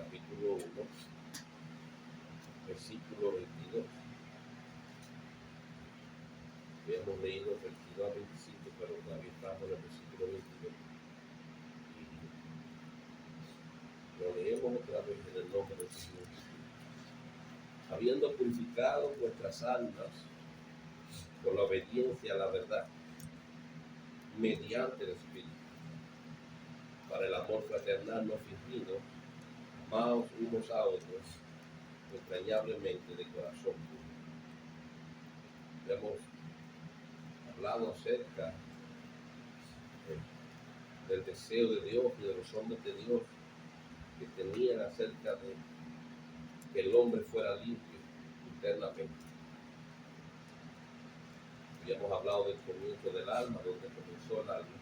capítulo 1, versículo 22. Habíamos leído el 22 al 25, pero todavía estamos en el versículo 22. Y lo leemos otra vez en el nombre del Señor. Habiendo purificado vuestras almas por la obediencia a la verdad, mediante el Espíritu, para el amor fraternal no fingido, amaos unos a otros entrañablemente de corazón puro. Hemos hablado acerca del deseo de Dios y de los hombres de Dios que tenían acerca de que el hombre fuera limpio internamente. Habíamos hablado del comienzo del alma, donde comenzó el alma.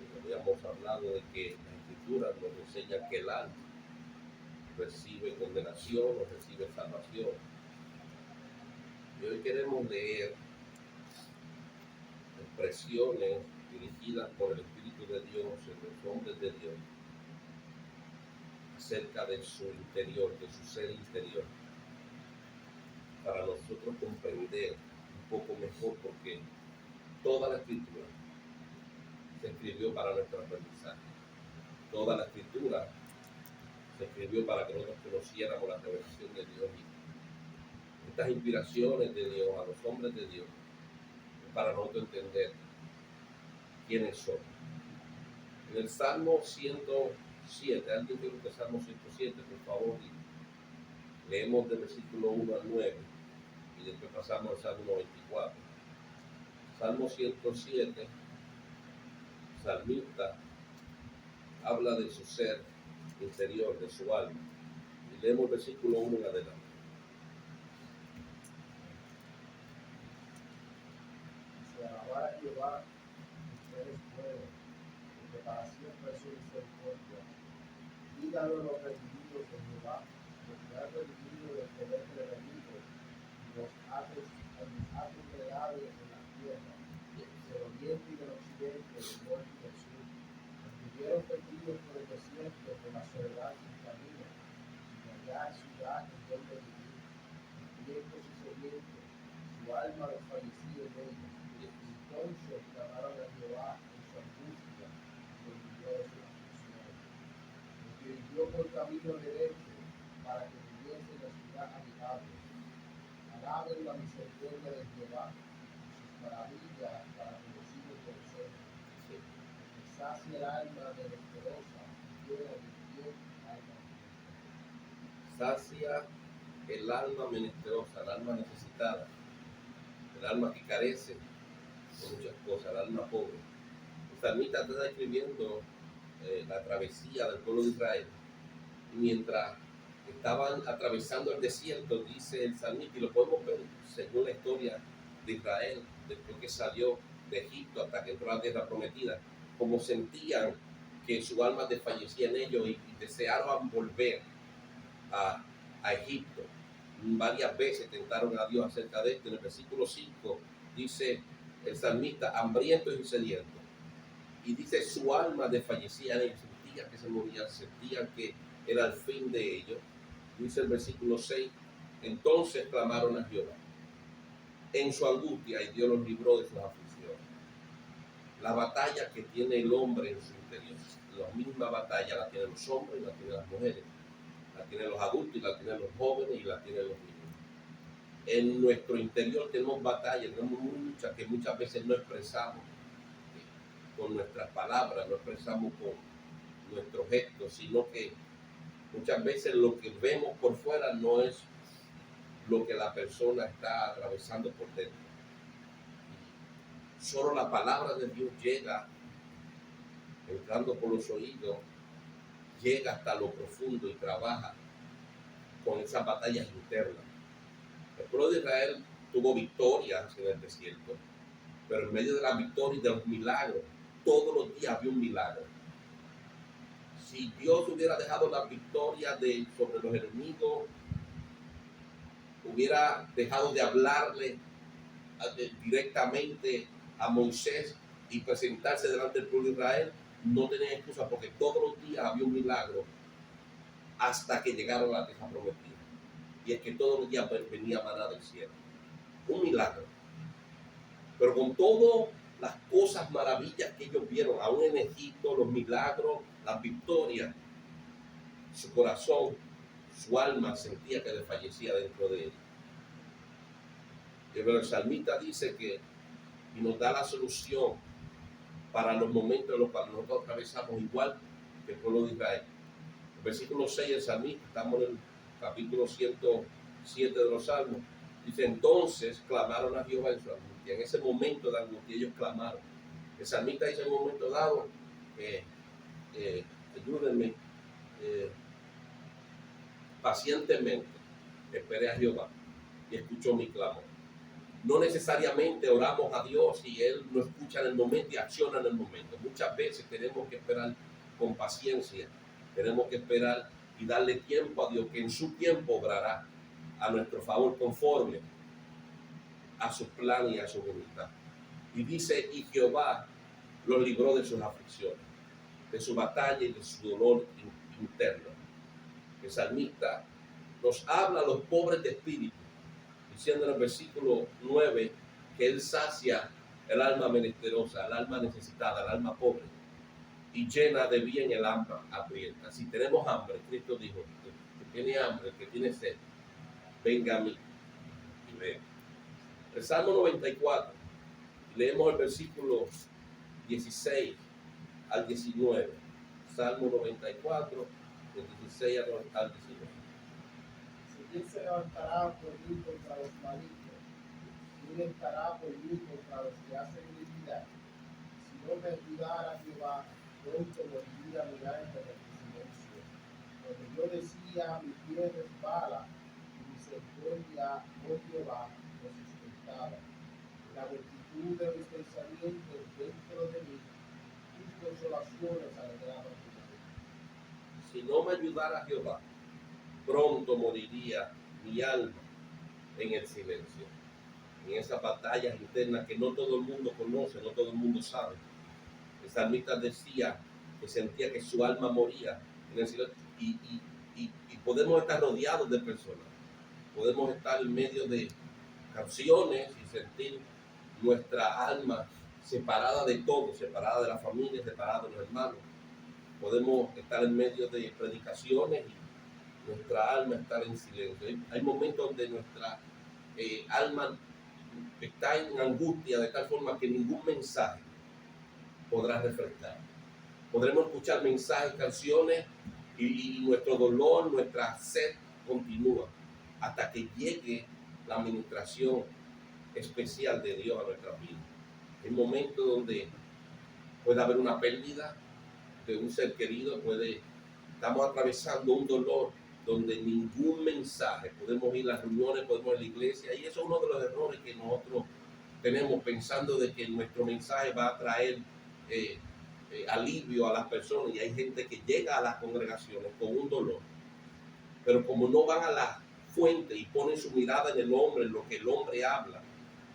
Y habíamos hablado de que la Escritura nos enseña que el alma recibe condenación o recibe salvación. Y hoy queremos leer expresiones dirigidas por el Espíritu de Dios en los hombres de Dios acerca de su interior, de su ser interior, para nosotros comprender un poco mejor, porque toda la Escritura se escribió para nuestro aprendizaje. Toda la Escritura se escribió para que nosotros conociéramos la revelación de Dios. Y estas inspiraciones de Dios a los hombres de Dios es para nosotros entender quiénes son. En el Salmo 107, alguien tiene que Salmo 107, por favor, y leemos del versículo 1 al 9 y después pasamos al Salmo 94. Salmo 107, salmista habla de su ser interior, de su alma. Y leemos el versículo 1 en adelante. Se alabará a Jehová, ustedes pueden, porque para siempre es su misericordia. Díganlo los redimidos de Jehová, porque ha redimido del poder del enemigo, y los ha congregado en la tierra, del oriente y del occidente, del norte y del sur. Estuvieron perdidos por el desierto, por la soledad sin camino, sin hallar ciudad en donde vivir. Vientos y sedientos, su alma desfallecía en ellos. Entonces clamaron a Jehová en su angustia, y lo libró de su aflicción. Los dirigió por camino derecho, para que viviesen en la ciudad habitable. Alaben la misericordia de Jehová, y sus maravillas para con los hijos de los hombres. Que sacia el alma menesterosa, y llena de bien alma. Sacia el alma menesterosa, el alma necesitada, el alma que carece de muchas cosas, el alma pobre. El salmista está describiendo la travesía del pueblo de Israel. Y mientras estaban atravesando el desierto, dice el salmista, y lo podemos ver según la historia de Israel, después que salió de Egipto hasta que entró a la tierra prometida, como sentían que su alma desfallecía en ellos y desearon volver a Egipto. Varias veces tentaron a Dios acerca de esto. En el versículo 5 dice el salmista, hambrientos y sedientos. Y dice, su alma desfallecía en ellos, sentían que se morían, sentían que era el fin de ellos. Dice el versículo 6, entonces clamaron a Jehová en su angustia y Dios los libró de sus aflicciones. La batalla que tiene el hombre en su interior, la misma batalla la tienen los hombres y la tienen las mujeres, la tienen los adultos y la tienen los jóvenes y la tienen los niños. En nuestro interior tenemos batallas, tenemos muchas que muchas veces no expresamos con nuestras palabras, no expresamos con nuestros gestos, sino que muchas veces lo que vemos por fuera no es lo que la persona está atravesando por dentro. Solo la palabra de Dios llega, entrando por los oídos, llega hasta lo profundo y trabaja con esas batallas internas. El pueblo de Israel tuvo victorias en el desierto, pero en medio de la victoria y de los milagros, todos los días había un milagro. Si Dios hubiera dejado la victoria sobre los enemigos, hubiera dejado de hablarle directamente a Moisés y presentarse delante del pueblo de Israel, no tenía excusa, porque todos los días había un milagro hasta que llegaron a la tierra prometida. Y es que todos los días venía maná del cielo. Un milagro. Pero con todas las cosas maravillas que ellos vieron, aún en Egipto, los milagros, las victorias, su corazón, su alma sentía que desfallecía dentro de él. Pero el salmista dice que y nos da la solución para los momentos en los cuales nosotros atravesamos igual que el pueblo de Israel. El versículo 6 del salmista, estamos en el capítulo 107 de los Salmos, dice: entonces clamaron a Jehová en su angustia. En ese momento de angustia ellos clamaron. El salmista dice en un momento dado, ayúdenme, pacientemente esperé a Jehová y escuchó mi clamor. No necesariamente oramos a Dios y Él nos escucha en el momento y acciona en el momento. Muchas veces tenemos que esperar con paciencia, tenemos que esperar y darle tiempo a Dios, que en su tiempo obrará a nuestro favor conforme a su plan y a su voluntad. Y dice: y Jehová los libró de sus aflicciones, de su batalla y de su dolor interno. El salmista nos habla a los pobres de espíritu, diciendo en el versículo 9 que Él sacia el alma menesterosa, el alma necesitada, el alma pobre, y llena de bien el alma hambrienta. Si tenemos hambre, Cristo dijo: el que tiene hambre, el que tiene sed, venga a mí y beba. El Salmo 94, leemos el versículo 16 al 19. Salmo 94, del 16 al 19. ¿Quién se levantará por mí contra los malignos? ¿Quién estará por mí contra los que hacen iniquidad? Si no me ayudara Jehová, pronto moriría mi alma en el silencio. Cuando yo decía, mi pie resbala, y misericordia, oh Jehová, me sustentaba. La multitud de mis pensamientos dentro de mí, tus consolaciones alegraban mi alma. Si no me ayudara Jehová, pronto moriría mi alma en el silencio, en esas batallas internas que no todo el mundo conoce, no todo el mundo sabe. El salmista decía que sentía que su alma moría en el silencio, y podemos estar rodeados de personas, podemos estar en medio de canciones y sentir nuestra alma separada de todo, separada de la familia, separada de los hermanos. Podemos estar en medio de predicaciones y nuestra alma estar en silencio. Hay momentos donde nuestra alma está en angustia de tal forma que ningún mensaje podrá refrescar. Podremos escuchar mensajes, canciones y nuestro dolor, nuestra sed continúa hasta que llegue la administración especial de Dios a nuestra vida. Hay momentos donde puede haber una pérdida de un ser querido, estamos atravesando un dolor donde ningún mensaje, podemos ir a las reuniones, podemos ir a la iglesia, y eso es uno de los errores que nosotros tenemos, pensando de que nuestro mensaje va a traer alivio a las personas, y hay gente que llega a las congregaciones con un dolor, pero como no van a la fuente y ponen su mirada en el hombre, en lo que el hombre habla,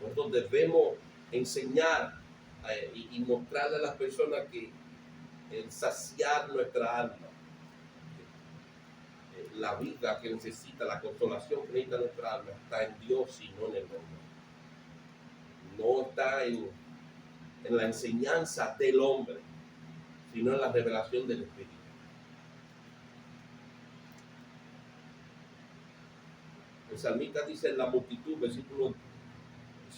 nosotros debemos enseñar y mostrarle a las personas que el saciar nuestra alma, la vida que necesita, la consolación que necesita nuestra alma, está en Dios y no en el hombre. No está en la enseñanza del hombre, sino en la revelación del Espíritu. El salmista dice en la multitud, versículo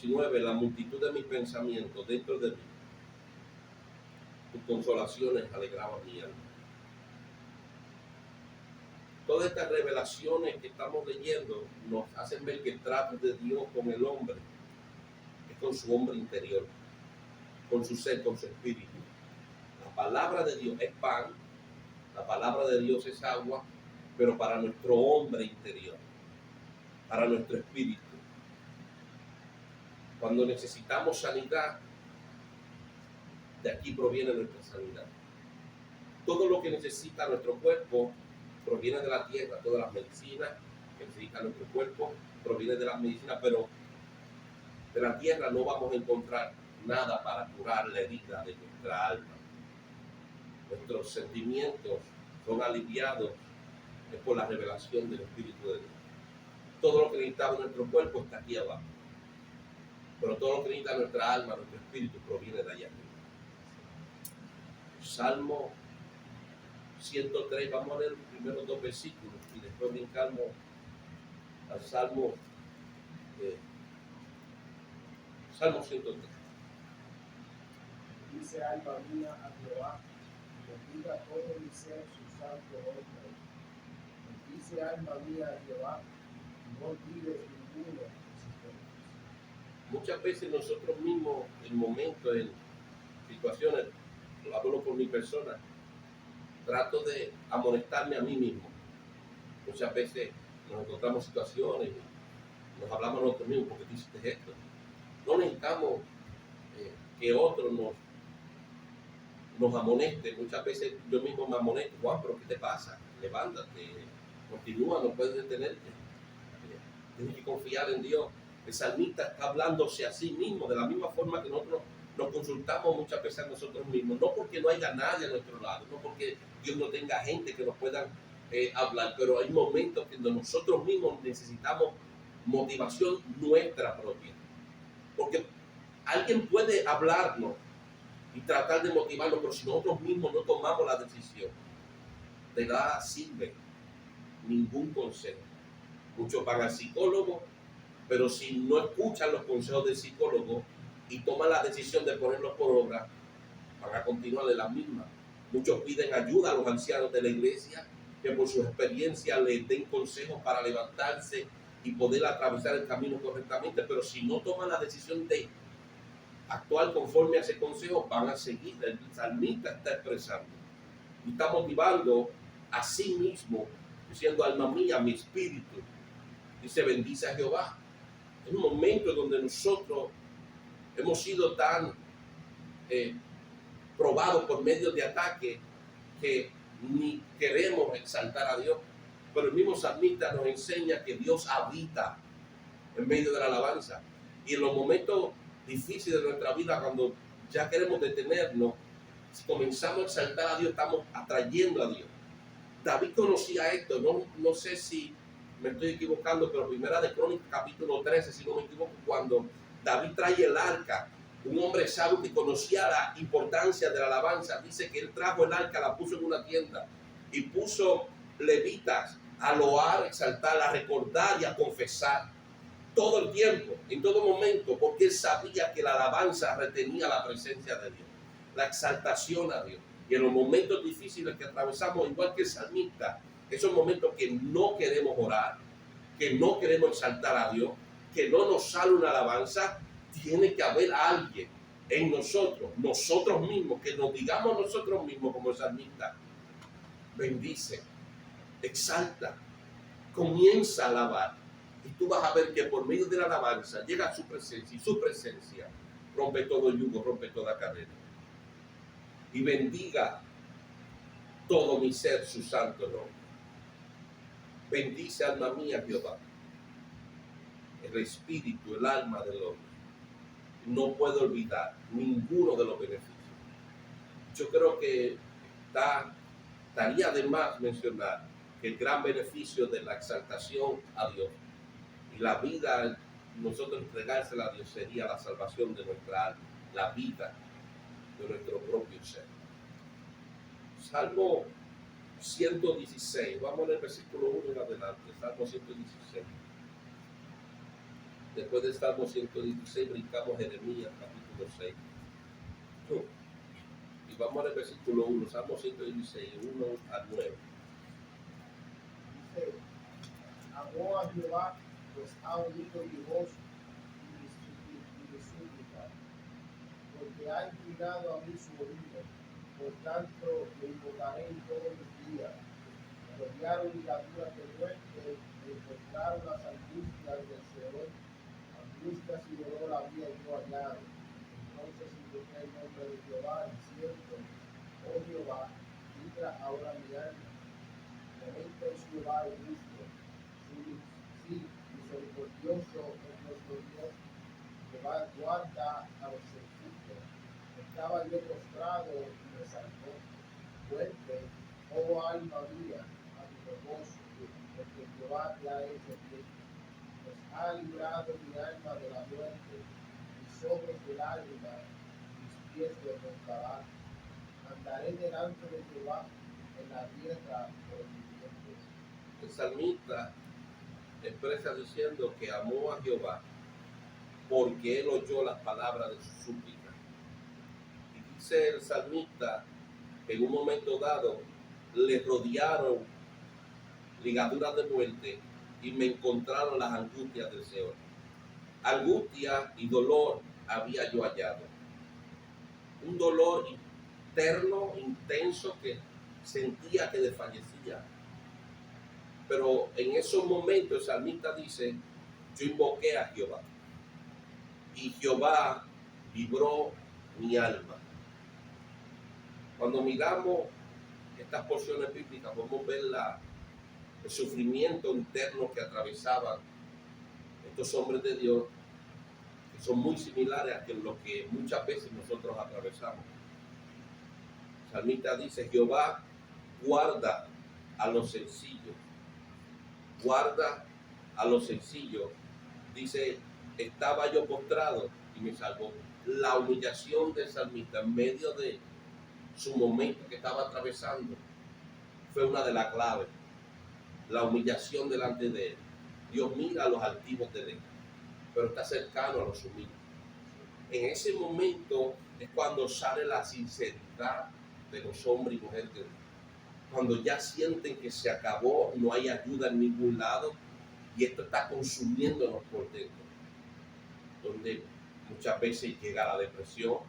19, la multitud de mis pensamientos dentro de mí, tus consolaciones alegraban mi alma. Todas estas revelaciones que estamos leyendo nos hacen ver que el trato de Dios con el hombre es con su hombre interior, con su ser, con su espíritu. La palabra de Dios es pan, la palabra de Dios es agua, pero para nuestro hombre interior, para nuestro espíritu. Cuando necesitamos sanidad, de aquí proviene nuestra sanidad. Todo lo que necesita nuestro cuerpo proviene de la tierra, todas las medicinas que necesita nuestro cuerpo provienen de las medicinas, pero de la tierra no vamos a encontrar nada para curar la herida de nuestra alma. Nuestros sentimientos son aliviados es por la revelación del Espíritu de Dios. Todo lo que necesitamos en nuestro cuerpo está aquí abajo. Pero todo lo que necesita nuestra alma, nuestro espíritu, proviene de allá arriba. Salmo 103, vamos a leer los primeros 2 versículos y después brincamos al Salmo 103. Dice alma mía a Jehová, bendiga todo mi ser su santo nombre. Dice alma mía a Jehová, no olvides ninguno de sus beneficios. Muchas veces nosotros mismos, en momentos, en situaciones, lo hablo por mi persona, trato de amonestarme a mí mismo. Muchas veces nos encontramos situaciones, nos hablamos a nosotros mismos, porque tú hiciste esto. No necesitamos que otros nos amoneste. Muchas veces yo mismo me amonesto: Juan, pero ¿qué te pasa? Levántate, continúa, no puedes detenerte. Tienes que confiar en Dios. El salmista está hablándose a sí mismo, de la misma forma que nosotros nos consultamos muchas veces a nosotros mismos, no porque no haya nadie a nuestro lado, no porque Dios no tenga gente que nos puedan hablar, pero hay momentos que nosotros mismos necesitamos motivación nuestra propia, porque alguien puede hablarnos y tratar de motivarnos, pero si nosotros mismos no tomamos la decisión, de nada sirve ningún consejo. Muchos van al psicólogo, pero si no escuchan los consejos del psicólogo y toman la decisión de ponerlos por obra, van a continuar de la misma. Muchos piden ayuda a los ancianos de la iglesia, que por su experiencia les den consejos para levantarse y poder atravesar el camino correctamente, pero si no toman la decisión de actuar conforme a ese consejo, van a seguir. El salmista está expresando y está motivando a sí mismo, diciendo: alma mía, mi espíritu, dice, bendice a Jehová. Es un momento donde nosotros hemos sido tan probados por medio de ataques que ni queremos exaltar a Dios. Pero el mismo salmista nos enseña que Dios habita en medio de la alabanza. Y en los momentos difíciles de nuestra vida, cuando ya queremos detenernos, si comenzamos a exaltar a Dios, estamos atrayendo a Dios. David conocía esto, no sé si me estoy equivocando, pero Primera de Crónicas, capítulo 13, si no me equivoco, cuando David trae el arca, un hombre sabio que conocía la importancia de la alabanza, dice que él trajo el arca, la puso en una tienda y puso levitas a loar, exaltar, a recordar y a confesar todo el tiempo, en todo momento, porque él sabía que la alabanza retenía la presencia de Dios, la exaltación a Dios. Y en los momentos difíciles que atravesamos, igual que el salmista, esos momentos que no queremos orar, que no queremos exaltar a Dios, que no nos sale una alabanza, tiene que haber alguien en nosotros mismos, que nos digamos nosotros mismos como el salmista: bendice, exalta, comienza a alabar. Y tú vas a ver que por medio de la alabanza llega a su presencia, y su presencia rompe todo yugo, rompe toda cadena. Y bendiga todo mi ser su santo nombre. Bendice, alma mía, Jehová. El espíritu, el alma del hombre no puede olvidar ninguno de los beneficios. Yo creo que estaría de más mencionar que el gran beneficio de la exaltación a Dios y la vida, nosotros entregársela a Dios, sería la salvación de nuestra alma, la vida de nuestro propio ser. Salmo 116, vamos al versículo 1 en adelante. Salmo 116. Después del Salmo 116 brincamos Jeremías capítulo 6. Y vamos al versículo 1, Salmo 116, 1 al 9. Dice: amó a Jehová, pues ha oído mi voz y mi súplica, porque ha inclinado a mí su oído. Por tanto, me invocaré en todos los días. Me rodearon ligaduras de muerte, me encontraron las angustias del Señor. Angustias y dolor había yo hallado. Entonces invoqué el nombre de Jehová, diciendo: oh Jehová, libra ahora mi alma. Momento es Jehová el justo, sí, misericordioso es nuestro Dios. Jehová guarda a los sencillos. Estaba yo postrado y me salvó. Vuelve, oh alma mía, a tu reposo, Jehová te ha hecho bien, pues ha librado mi alma de la muerte, mis ojos de lágrimas, mis pies de concavar. Andaré delante de Jehová en la tierra por vivientes. El salmista expresa diciendo que amó a Jehová porque él oyó las palabras de su súplica. Y dice el salmista que en un momento dado le rodearon ligaduras de muerte y me encontraron las angustias del Señor. Angustia y dolor había yo hallado. Un dolor interno, intenso, que sentía que desfallecía. Pero en esos momentos el salmista dice, yo invoqué a Jehová y Jehová libró mi alma. Cuando miramos estas porciones bíblicas podemos ver el sufrimiento interno que atravesaban estos hombres de Dios, que son muy similares a lo que muchas veces nosotros atravesamos. El salmista dice, Jehová guarda a los sencillos, guarda a los sencillos. Dice, estaba yo postrado y me salvó. La humillación del salmista en medio de su momento que estaba atravesando fue una de las claves. La humillación delante de él. Dios mira a los altivos de él, pero está cercano a los humildes. En ese momento es cuando sale la sinceridad de los hombres y mujeres de Dios. Cuando ya sienten que se acabó, no hay ayuda en ningún lado y esto está consumiéndonos por dentro. Donde muchas veces llega la depresión.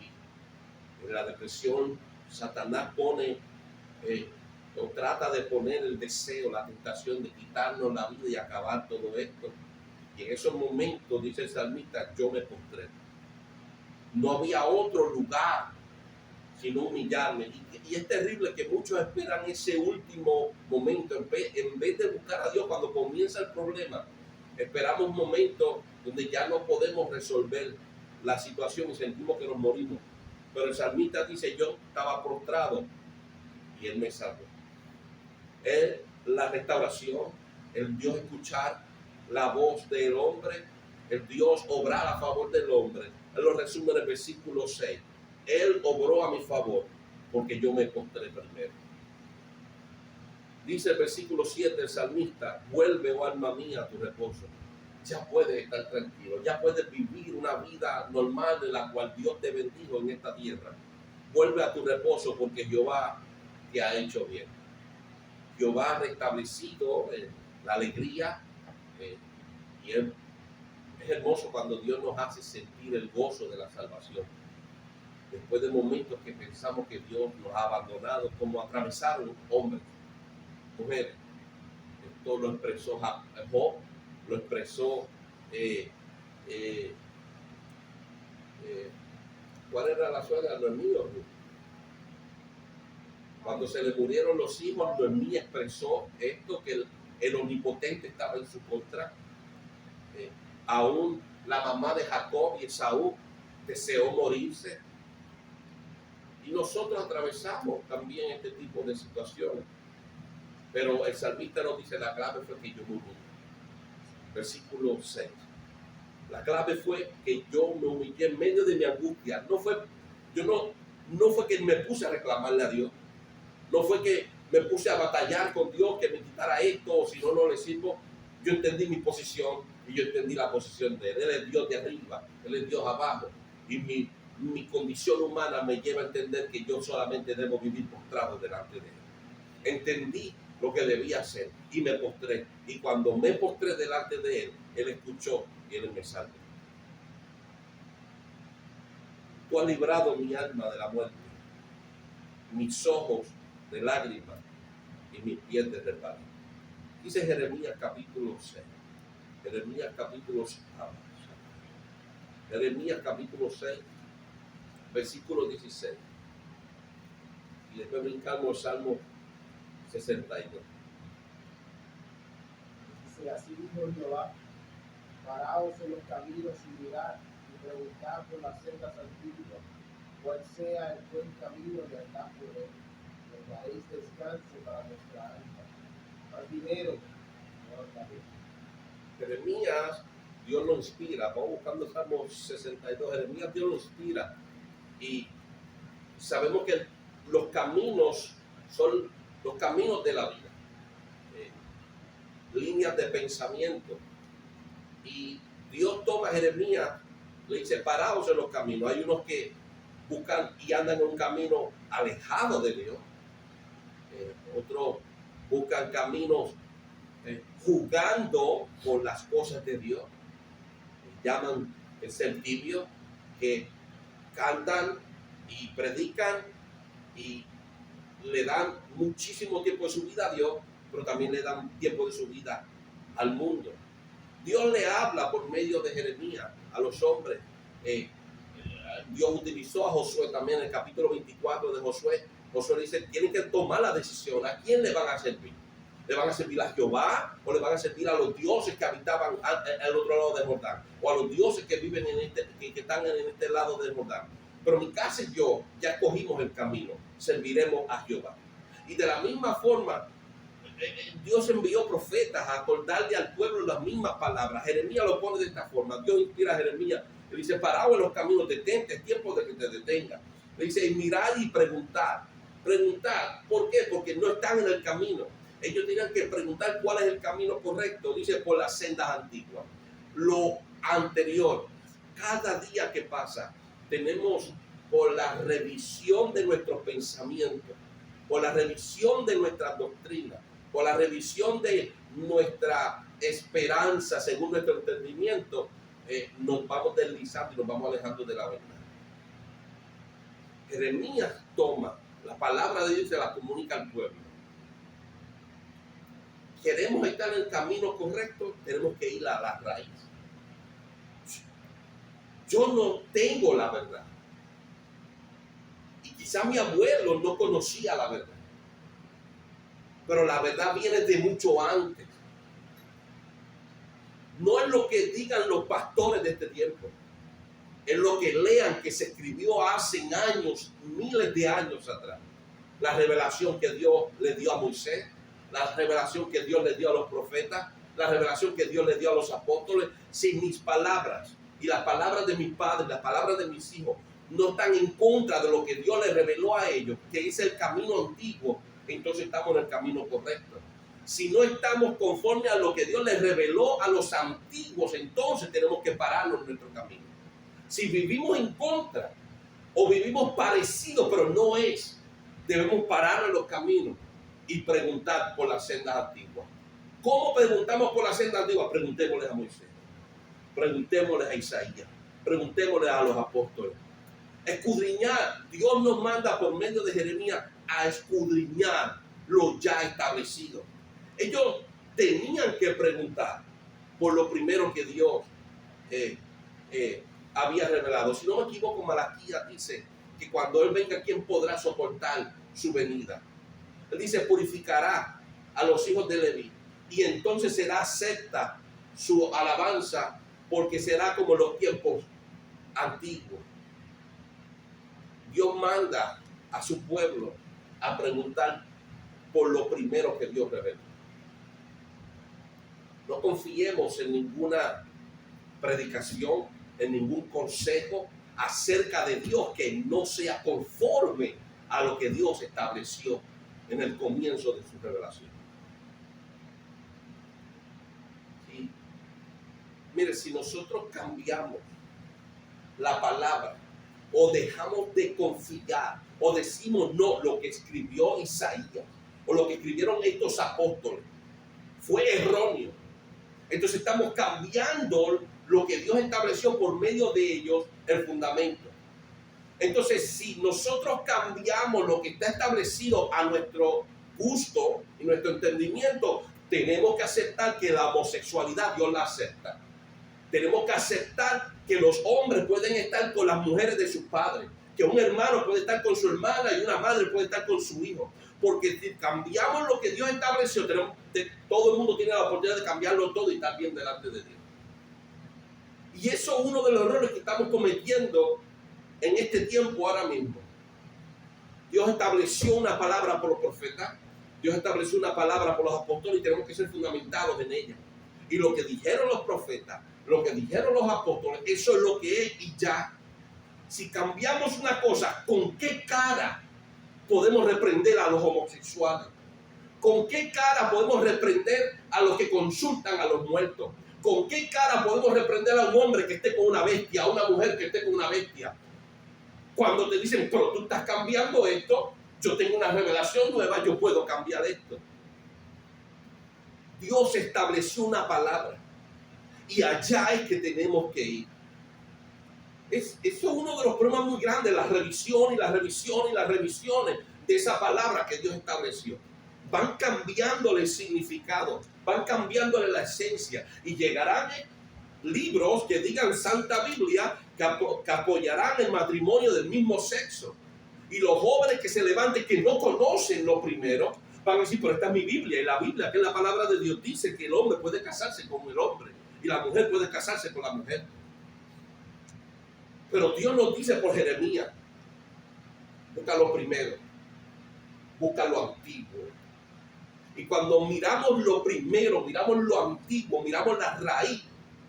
Y en la depresión Satanás pone o trata de poner el deseo, la tentación de quitarnos la vida y acabar todo esto. Y en esos momentos, dice el salmista, yo me postré. No había otro lugar sino humillarme. Y es terrible que muchos esperan ese último momento. En vez de buscar a Dios cuando comienza el problema, esperamos un momento donde ya no podemos resolver la situación y sentimos que nos morimos. Pero el salmista dice, yo estaba prostrado y él me salvó. La restauración, el Dios escuchar la voz del hombre, el Dios obrar a favor del hombre. Él lo resume en el versículo 6. Él obró a mi favor porque yo me postré primero. Dice el versículo 7 el salmista, vuelve, oh alma mía, a tu reposo. Ya puedes estar tranquilo, ya puedes vivir una vida normal en la cual Dios te bendijo en esta tierra. Vuelve a tu reposo porque Jehová te ha hecho bien. Jehová ha restablecido la alegría y es hermoso cuando Dios nos hace sentir el gozo de la salvación. Después de momentos que pensamos que Dios nos ha abandonado, como atravesaron hombres, mujeres. Esto lo expresó Job, lo expresó ¿cuál era la suegra? Noemí. Cuando se le murieron los hijos, Noemí expresó esto, que el omnipotente estaba en su contra. Aún la mamá de Jacob y Esaú deseó morirse. Y nosotros atravesamos también este tipo de situaciones. Pero el salmista nos dice, la clave fue que yo me humillé. Versículo 6. La clave fue que yo me humillé en medio de mi angustia. No fue que me puse a reclamarle a Dios. No fue que me puse a batallar con Dios que me quitara esto, o si no, no le sirvo. Yo entendí mi posición y yo entendí la posición de Él. Él es Dios de arriba, Él es Dios abajo. Y mi condición humana me lleva a entender que yo solamente debo vivir postrado delante de Él. Entendí lo que debía hacer y me postré. Y cuando me postré delante de Él, Él escuchó y Él me salvó. Tú has librado mi alma de la muerte, mis ojos de lágrimas y mis pies de resbalo. Dice Jeremías capítulo 6. Jeremías capítulo 6. Jeremías capítulo 6, versículo 16. Y después brincamos al Salmo 62. Dice, así dijo Jehová, paraos en los caminos y mirad y preguntad por las sendas antiguas, cuál sea el buen camino de andar por él, donde haréis descanso para nuestra alma. Más dinero, Jeremías, Dios lo inspira. Vamos buscando Salmo 62. Jeremías, Dios lo inspira. Y sabemos que los caminos son los caminos de la vida. Líneas de pensamiento. Y Dios toma a Jeremías, le dice, paraos en los caminos. Hay unos que buscan y andan en un camino alejado de Dios. Otros buscan caminos jugando por las cosas de Dios. Llaman el ser tibio, que cantan y predican y le dan muchísimo tiempo de su vida a Dios, pero también le dan tiempo de su vida al mundo. Dios le habla por medio de Jeremías a los hombres. Dios utilizó a Josué también en el capítulo 24 de Josué. Josué dice, tienen que tomar la decisión. ¿A quién le van a servir? ¿Le van a servir a Jehová o le van a servir a los dioses que habitaban al otro lado del Jordán? O a los dioses que viven que están en este lado del Jordán. Pero mi casa y yo ya escogimos el camino. Serviremos a Jehová. Y de la misma forma, Dios envió profetas a acordarle al pueblo las mismas palabras. Jeremías lo pone de esta forma. Dios inspira a Jeremías. Le dice, parado en los caminos, detente, es tiempo de que te detenga. Le dice, mirad y preguntad. Preguntad, ¿por qué? Porque no están en el camino. Ellos tenían que preguntar cuál es el camino correcto. Dice, por las sendas antiguas. Lo anterior, cada día que pasa, tenemos por la revisión de nuestros pensamientos, por la revisión de nuestras doctrinas, por la revisión de nuestra esperanza según nuestro entendimiento, nos vamos deslizando y nos vamos alejando de la verdad. Jeremías toma la palabra de Dios y se la comunica al pueblo. Queremos estar en el camino correcto, tenemos que ir a la raíz. Yo no tengo la verdad. Y quizá mi abuelo no conocía la verdad. Pero la verdad viene de mucho antes. No es lo que digan los pastores de este tiempo. Es lo que lean que se escribió hace años, miles de años atrás. La revelación que Dios le dio a Moisés, la revelación que Dios le dio a los profetas, la revelación que Dios le dio a los apóstoles. Si mis palabras y las palabras de mis padres, las palabras de mis hijos no están en contra de lo que Dios les reveló a ellos, que es el camino antiguo, entonces estamos en el camino correcto. Si no estamos conforme a lo que Dios les reveló a los antiguos, entonces tenemos que pararnos en nuestro camino. Si vivimos en contra o vivimos parecidos, pero no es, debemos parar en los caminos y preguntar por las sendas antiguas. ¿Cómo preguntamos por las sendas antiguas? Preguntémosles a Moisés, preguntémosles a Isaías, preguntémosles a los apóstoles. Escudriñar. Dios nos manda por medio de Jeremías a escudriñar lo ya establecido. Ellos tenían que preguntar por lo primero que Dios había revelado. Si no me equivoco, Malaquías dice que cuando Él venga, ¿quién podrá soportar su venida? Él dice, purificará a los hijos de Leví y entonces será acepta su alabanza, porque será como los tiempos antiguos. Dios manda a su pueblo a preguntar por lo primero que Dios reveló. No confiemos en ninguna predicación, en ningún consejo acerca de Dios que no sea conforme a lo que Dios estableció en el comienzo de su revelación. ¿Sí? Mire, si nosotros cambiamos la palabra o dejamos de confiar o decimos no, lo que escribió Isaías o lo que escribieron estos apóstoles fue erróneo, entonces estamos cambiando lo que Dios estableció por medio de ellos, el fundamento. Entonces, si nosotros cambiamos lo que está establecido a nuestro gusto y nuestro entendimiento, tenemos que aceptar que la homosexualidad Dios la acepta. Tenemos que aceptar que los hombres pueden estar con las mujeres de sus padres, que un hermano puede estar con su hermana y una madre puede estar con su hijo. Porque si cambiamos lo que Dios estableció, todo el mundo tiene la oportunidad de cambiarlo todo y estar bien delante de Dios. Y eso es uno de los errores que estamos cometiendo en este tiempo ahora mismo. Dios estableció una palabra por los profetas, Dios estableció una palabra por los apóstoles y tenemos que ser fundamentados en ella. Y lo que dijeron los profetas, lo que dijeron los apóstoles, eso es lo que es y ya. Si cambiamos una cosa, ¿con qué cara podemos reprender a los homosexuales? ¿Con qué cara podemos reprender a los que consultan a los muertos? ¿Con qué cara podemos reprender a un hombre que esté con una bestia, a una mujer que esté con una bestia? Cuando te dicen, pero tú estás cambiando esto, yo tengo una revelación nueva, yo puedo cambiar esto. Dios estableció una palabra y allá es que tenemos que ir. Eso es uno de los problemas muy grandes, la revisión y la revisión y las revisiones de esa palabra que Dios estableció. Van cambiándole el significado, van cambiándole la esencia y llegarán libros que digan Santa Biblia que apoyarán el matrimonio del mismo sexo. Y los jóvenes que se levanten, que no conocen lo primero, van a decir, pero esta es mi Biblia. Y la Biblia, que es la palabra de Dios, dice que el hombre puede casarse con el hombre y la mujer puede casarse con la mujer. Pero Dios nos dice por Jeremías, busca lo primero, busca lo antiguo. Y cuando miramos lo primero, miramos lo antiguo, miramos la raíz,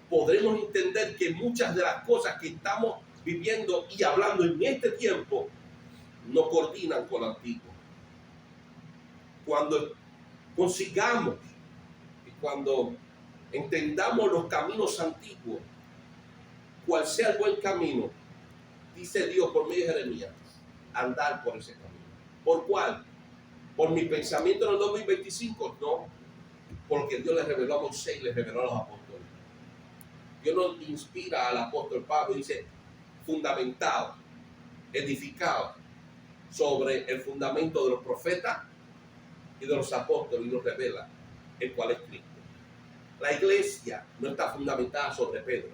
podremos entender que muchas de las cosas que estamos viviendo y hablando en este tiempo no coordinan con lo antiguo. Cuando consigamos y cuando entendamos los caminos antiguos, cual sea el buen camino, dice Dios por medio de Jeremías, andar por ese camino. ¿Por cuál? ¿Por mi pensamiento en el 2025? No, porque Dios le reveló a Moisés y le reveló a los apóstoles. Dios nos inspira al apóstol Pablo y dice, fundamentado, edificado sobre el fundamento de los profetas y de los apóstoles, y nos revela el cual es Cristo. La iglesia no está fundamentada sobre Pedro.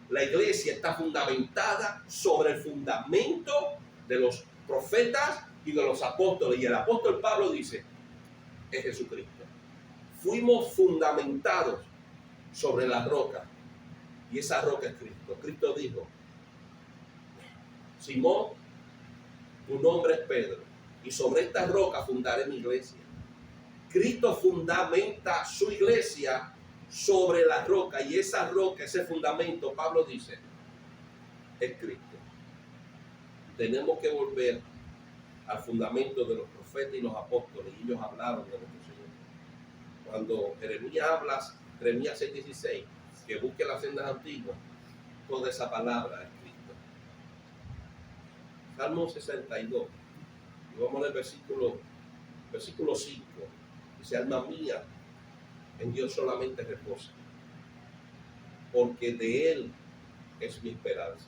La iglesia está fundamentada sobre el fundamento de los profetas y de los apóstoles. Y el apóstol Pablo dice, es Jesucristo. Fuimos fundamentados sobre la roca. Y esa roca es Cristo. Cristo dijo, Simón, tu nombre es Pedro. Y sobre esta roca fundaré mi iglesia. Cristo fundamenta su iglesia sobre la roca, y esa roca, ese fundamento, Pablo dice, es Cristo. Tenemos que volver al fundamento de los profetas y los apóstoles, y ellos hablaron de nuestro Señor. Cuando Jeremías habla, Jeremías 6:16, que busque las sendas antiguas, toda esa palabra es Cristo. Salmo 62, y vamos al versículo 5, dice, alma mía, en Dios solamente reposa, porque de Él es mi esperanza.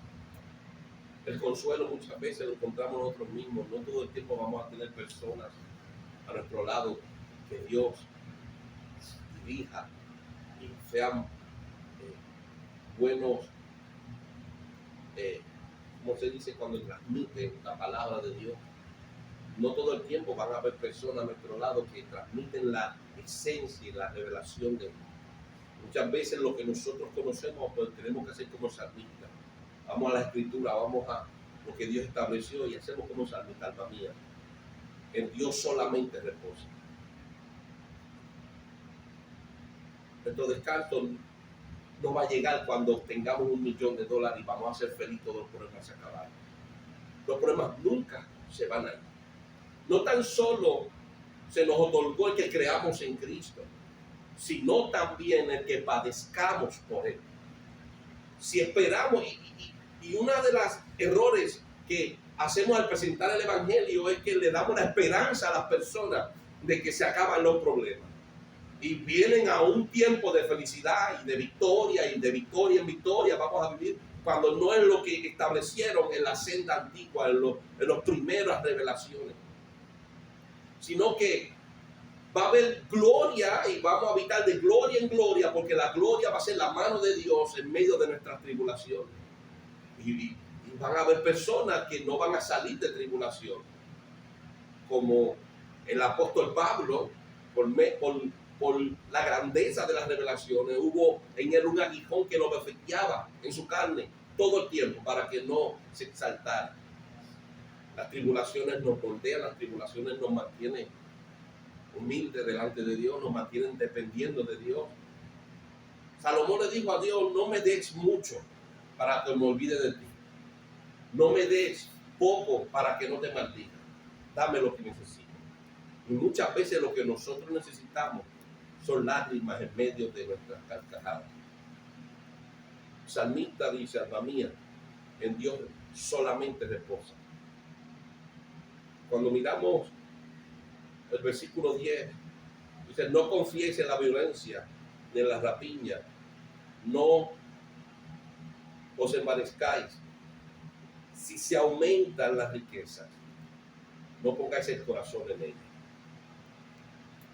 El consuelo muchas veces lo encontramos nosotros mismos. No todo el tiempo vamos a tener personas a nuestro lado que Dios dirija y sean buenos, como se dice, cuando transmiten la palabra de Dios. No todo el tiempo van a haber personas a nuestro lado que transmiten la esencia y la revelación de Dios. Muchas veces lo que nosotros conocemos, pues tenemos que hacer como salmista. Vamos a la escritura, vamos a lo que Dios estableció y hacemos como salmista, alma mía. En Dios solamente reposa. Nuestro descanso no va a llegar cuando tengamos $1 millón y vamos a ser felices, todos los problemas se acabaron. Los problemas nunca se van a ir. No tan solo se nos otorgó el que creamos en Cristo, sino también el que padezcamos por Él. Si esperamos, y uno de los errores que hacemos al presentar el Evangelio es que le damos la esperanza a las personas de que se acaban los problemas. Y vienen a un tiempo de felicidad y de victoria en victoria vamos a vivir, cuando no es lo que establecieron en la senda antigua, en las primeras revelaciones. Sino que va a haber gloria y vamos a habitar de gloria en gloria, porque la gloria va a ser la mano de Dios en medio de nuestras tribulaciones. Y van a haber personas que no van a salir de tribulación, como el apóstol Pablo, por la grandeza de las revelaciones, hubo en él un aguijón que lo bofeteaba en su carne todo el tiempo para que no se exaltara. Las tribulaciones nos moldean, las tribulaciones nos mantienen humildes delante de Dios, nos mantienen dependiendo de Dios. Salomón le dijo a Dios, no me des mucho para que me olvide de ti. No me des poco para que no te maldiga. Dame lo que necesito. Y muchas veces lo que nosotros necesitamos son lágrimas en medio de nuestras carcajadas. El salmista dice, alma mía, en Dios solamente reposa. Cuando miramos el versículo 10, dice, no confíes en la violencia ni en la rapiña, no os envanezcáis. Si se aumentan las riquezas, no pongáis el corazón en ellas.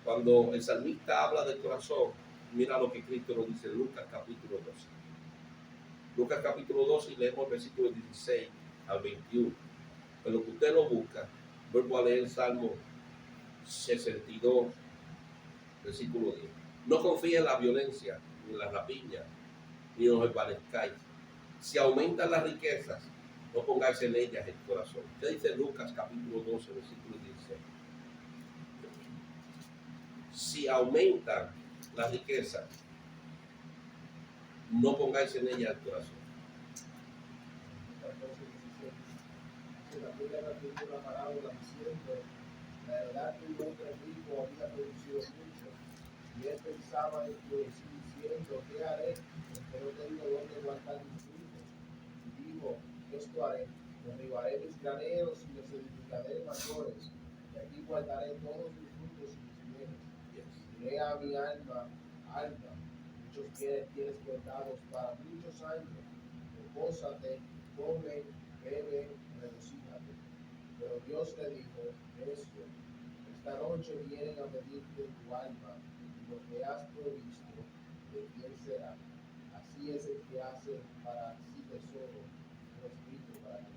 Cuando el salmista habla del corazón, mira lo que Cristo nos dice en Lucas capítulo 12. Lucas capítulo 12 y leemos versículos 16 al 21. En lo que usted lo busca, vuelvo a leer el Salmo 62, versículo 10. No confíe en la violencia, ni en la rapiña, ni os envanezcáis. Si aumentan las riquezas, no pongáis en ellas el corazón. ¿Qué dice Lucas capítulo 12, versículo 16? Si aumentan las riquezas, no pongáis en ellas el corazón. Una parábola diciendo, la verdad que un hombre rico había producido mucho, y él pensaba en diciendo, ¿qué haré? Porque no tengo dónde guardar mis frutos. Y dijo, esto haré, derribaré mis graneros y los edificaré mayores, y aquí guardaré todos mis frutos y mis bienes. Diré a mi alma, muchos bienes tienes guardados para muchos años, repósate, come, bebe, regocíjate. Pero Dios le dijo, necio, esta noche vienen a pedirte tu alma, y lo que has provisto, ¿de quién será? Así es el que hace para sí tesoro, no escrito para Dios.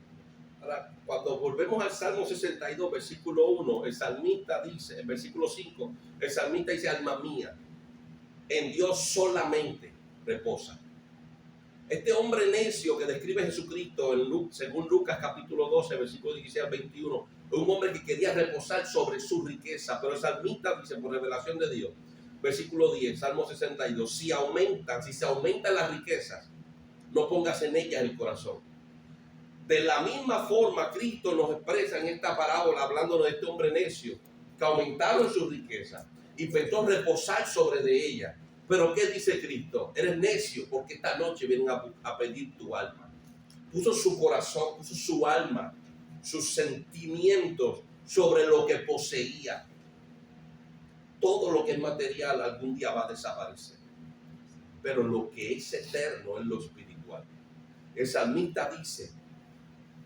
Ahora, cuando volvemos al Salmo 62, versículo 1, el salmista dice, en versículo 5, el salmista dice, alma mía, en Dios solamente reposa. Este hombre necio que describe Jesucristo según Lucas capítulo 12, versículo 16 al 21, es un hombre que quería reposar sobre su riqueza, pero el salmista dice por revelación de Dios, versículo 10, Salmo 62, si se aumentan las riquezas, no pongas en ellas el corazón. De la misma forma, Cristo nos expresa en esta parábola, hablándonos de este hombre necio, que aumentaron su riqueza y pensó reposar sobre de ella. Pero ¿qué dice Cristo? Eres necio porque esta noche vienen a pedir tu alma. Puso su corazón, puso su alma, sus sentimientos sobre lo que poseía. Todo lo que es material algún día va a desaparecer. Pero lo que es eterno es lo espiritual. El salmista dice,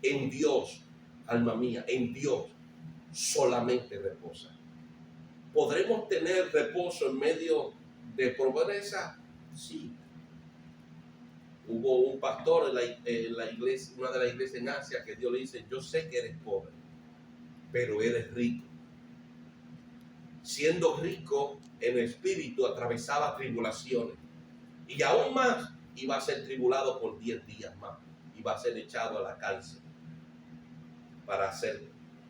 en Dios, alma mía, en Dios solamente reposa. ¿Podremos tener reposo en medio de pobreza? Sí. Hubo un pastor en la iglesia, una de las iglesias en Asia, que Dios le dice, yo sé que eres pobre, pero eres rico. Siendo rico en espíritu, atravesaba tribulaciones. Y aún más, iba a ser tribulado por 10 días más. Iba a ser echado a la cárcel para ser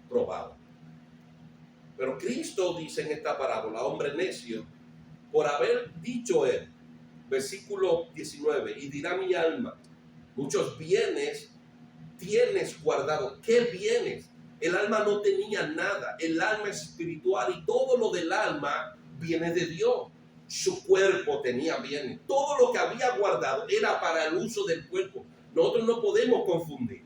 probado. Pero Cristo dice en esta parábola, hombre necio, por haber dicho él, versículo 19, y dirá mi alma, muchos bienes tienes guardados. ¿Qué bienes? El alma no tenía nada. El alma es espiritual y todo lo del alma viene de Dios. Su cuerpo tenía bienes. Todo lo que había guardado era para el uso del cuerpo. Nosotros no podemos confundir.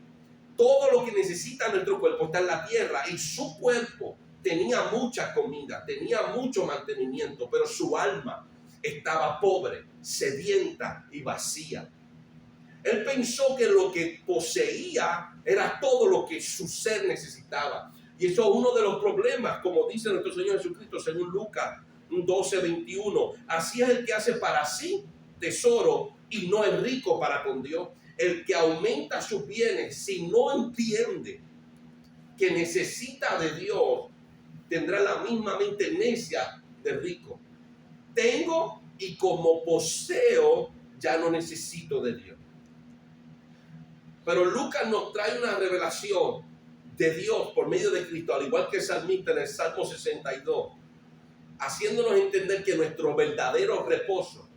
Todo lo que necesita nuestro cuerpo está en la tierra y su cuerpo tenía mucha comida, tenía mucho mantenimiento, pero su alma estaba pobre, sedienta y vacía. Él pensó que lo que poseía era todo lo que su ser necesitaba. Y eso es uno de los problemas, como dice nuestro Señor Jesucristo, según Lucas 12:21. Así es el que hace para sí tesoro y no es rico para con Dios. El que aumenta sus bienes, si no entiende que necesita de Dios, tendrá la misma mente necia del rico. Tengo y como poseo, ya no necesito de Dios. Pero Lucas nos trae una revelación de Dios por medio de Cristo, al igual que el salmista en el Salmo 62, haciéndonos entender que nuestro verdadero reposo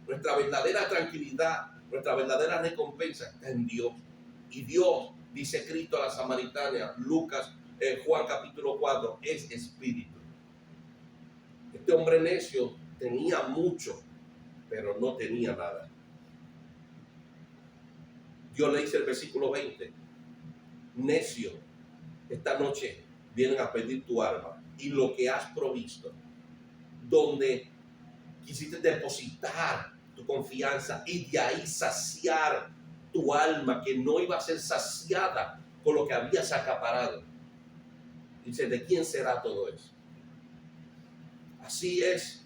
nuestra verdadera tranquilidad, nuestra verdadera recompensa está en Dios. Y Dios, dice Cristo a la samaritana, Juan capítulo 4, es espíritu. Este hombre necio tenía mucho, pero no tenía nada. Dios le dice el versículo 20, necio, esta noche vienen a pedir tu alma y lo que has provisto, donde quisiste depositar tu confianza y de ahí saciar tu alma, que no iba a ser saciada con lo que habías acaparado. Dice, ¿de quién será todo eso? Así es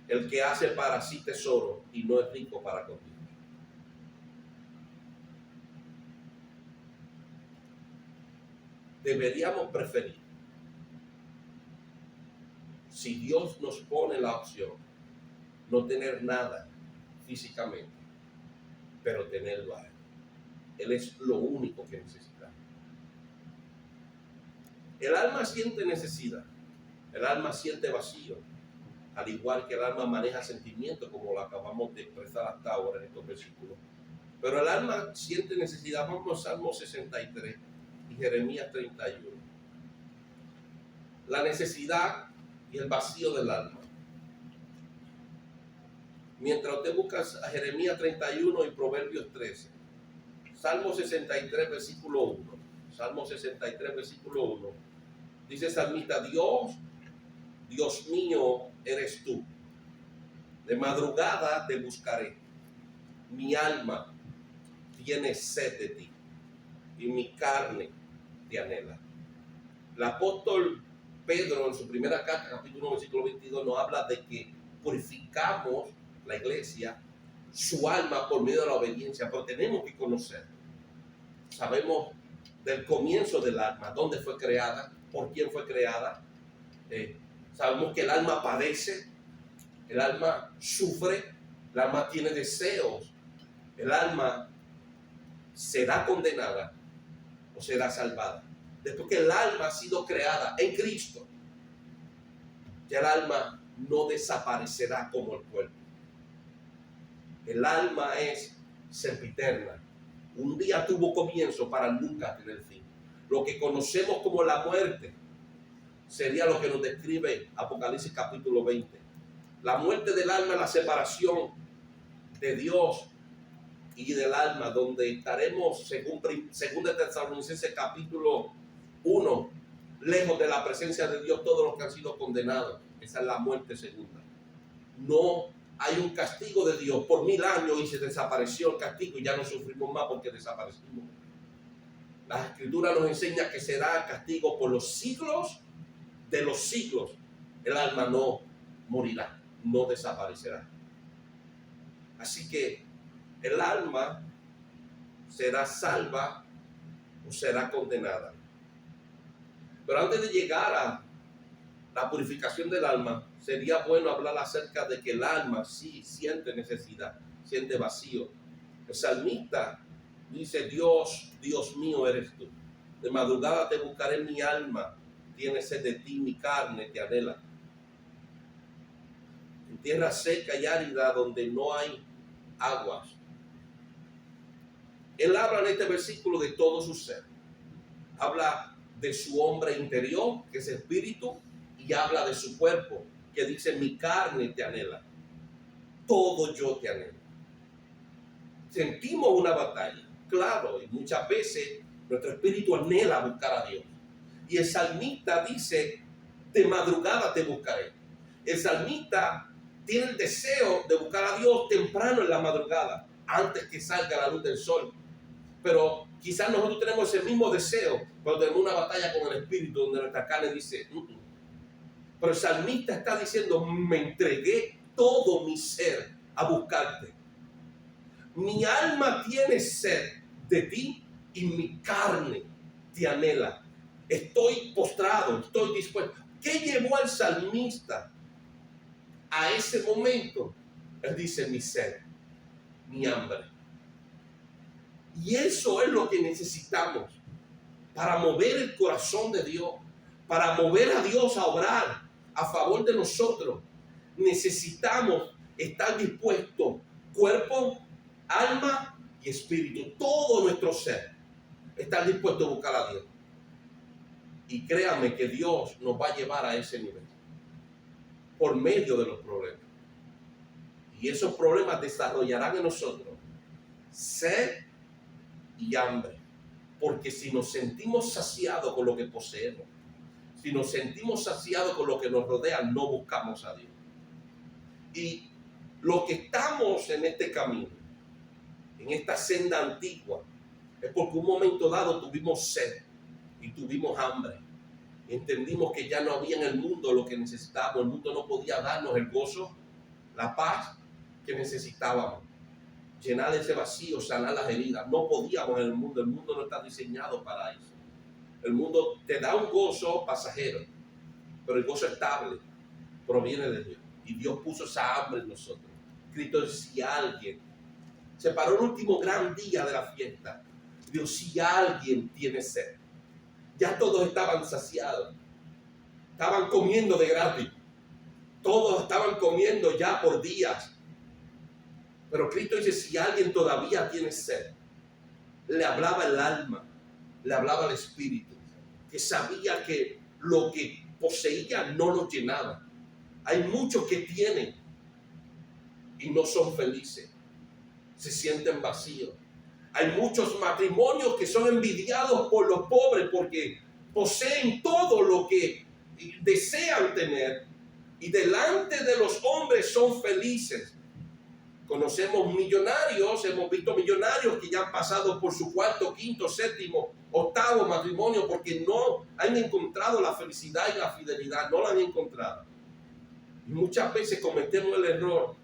el que hace para sí tesoro y no es rico para contigo. Deberíamos preferir, si Dios nos pone la opción, no tener nada físicamente, pero tenerlo a Él. Él es lo único que necesitamos. El alma siente necesidad, el alma siente vacío, al igual que el alma maneja sentimientos, como lo acabamos de expresar hasta ahora en estos versículos. Pero el alma siente necesidad. Vamos a Salmo 63 y Jeremías 31. La necesidad y el vacío del alma. Mientras usted busca a Jeremías 31 y Proverbios 13, Salmo 63, versículo 1. Salmo 63, versículo 1. Dice el salmista, Dios mío eres tú. De madrugada te buscaré. Mi alma tiene sed de ti y mi carne te anhela. El apóstol Pedro en su primera carta, capítulo 1, versículo 22, nos habla de que purificamos la iglesia, su alma por medio de la obediencia, pero tenemos que conocer. Sabemos del comienzo del alma, dónde fue creada, por quién fue creada. Sabemos que el alma padece, el alma sufre, el alma tiene deseos, el alma será condenada o será salvada. Después que el alma ha sido creada en Cristo, ya el alma no desaparecerá como el cuerpo. El alma es sempiterna. Un día tuvo comienzo para nunca tener fin. Lo que conocemos como la muerte sería lo que nos describe Apocalipsis capítulo 20. La muerte del alma es la separación de Dios y del alma, donde estaremos, según Tesalonicenses capítulo 1, lejos de la presencia de Dios todos los que han sido condenados. Esa es la muerte segunda. No hay un castigo de Dios por 1000 años y se desapareció el castigo y ya no sufrimos más porque desaparecimos. La Escritura nos enseña que será castigo por los siglos de los siglos. El alma no morirá, no desaparecerá. Así que el alma será salva o será condenada. Pero antes de llegar a la purificación del alma, sería bueno hablar acerca de que el alma sí siente necesidad, siente vacío. El salmista dice, Dios mío eres tú. De madrugada te buscaré, mi alma tiene sed de ti, mi carne te anhela. En tierra seca y árida donde no hay aguas. Él habla en este versículo de todo su ser. Habla de su hombre interior, que es espíritu, y habla de su cuerpo, que dice, mi carne te anhela. Todo yo te anhelo. Sentimos una batalla, claro, y muchas veces nuestro espíritu anhela buscar a Dios. Y el salmista dice, de madrugada te buscaré. El salmista tiene el deseo de buscar a Dios temprano en la madrugada, antes que salga la luz del sol. Pero quizás nosotros tenemos ese mismo deseo, pero tenemos una batalla con el espíritu donde nuestra carne dice, Pero el salmista está diciendo, me entregué todo mi ser a buscarte. Mi alma tiene sed de ti y mi carne te anhela. Estoy postrado, estoy dispuesto. ¿Qué llevó al salmista a ese momento? Él dice, mi sed, mi hambre. Y eso es lo que necesitamos para mover el corazón de Dios, para mover a Dios a obrar a favor de nosotros. Necesitamos estar dispuesto, cuerpo, alma y espíritu, todo nuestro ser, estar dispuesto a buscar a Dios. Y créanme que Dios nos va a llevar a ese nivel por medio de los problemas. Y esos problemas desarrollarán en nosotros sed y hambre. Porque si nos sentimos saciados con lo que poseemos, si nos sentimos saciados con lo que nos rodea, no buscamos a Dios. Y los que estamos en este camino, en esta senda antigua, es porque un momento dado tuvimos sed y tuvimos hambre. Entendimos que ya no había en el mundo lo que necesitábamos. El mundo no podía darnos el gozo, la paz que necesitábamos. Llenar ese vacío, sanar las heridas. No podíamos en el mundo. El mundo no está diseñado para eso. El mundo te da un gozo pasajero, pero el gozo estable proviene de Dios. Y Dios puso esa hambre en nosotros. Cristo decía, si alguien se paró el último gran día de la fiesta, Dios, si alguien tiene sed, ya todos estaban saciados, estaban comiendo de gratis, todos estaban comiendo ya por días. Pero Cristo dice, si alguien todavía tiene sed, le hablaba el alma, le hablaba el espíritu, que sabía que lo que poseía no lo llenaba. Hay muchos que tienen y no son felices, se sienten vacíos. Hay muchos matrimonios que son envidiados por los pobres porque poseen todo lo que desean tener y delante de los hombres son felices. Conocemos millonarios, hemos visto millonarios que ya han pasado por su cuarto, quinto, séptimo, octavo matrimonio porque no han encontrado la felicidad y la fidelidad, no la han encontrado. Y muchas veces cometemos el error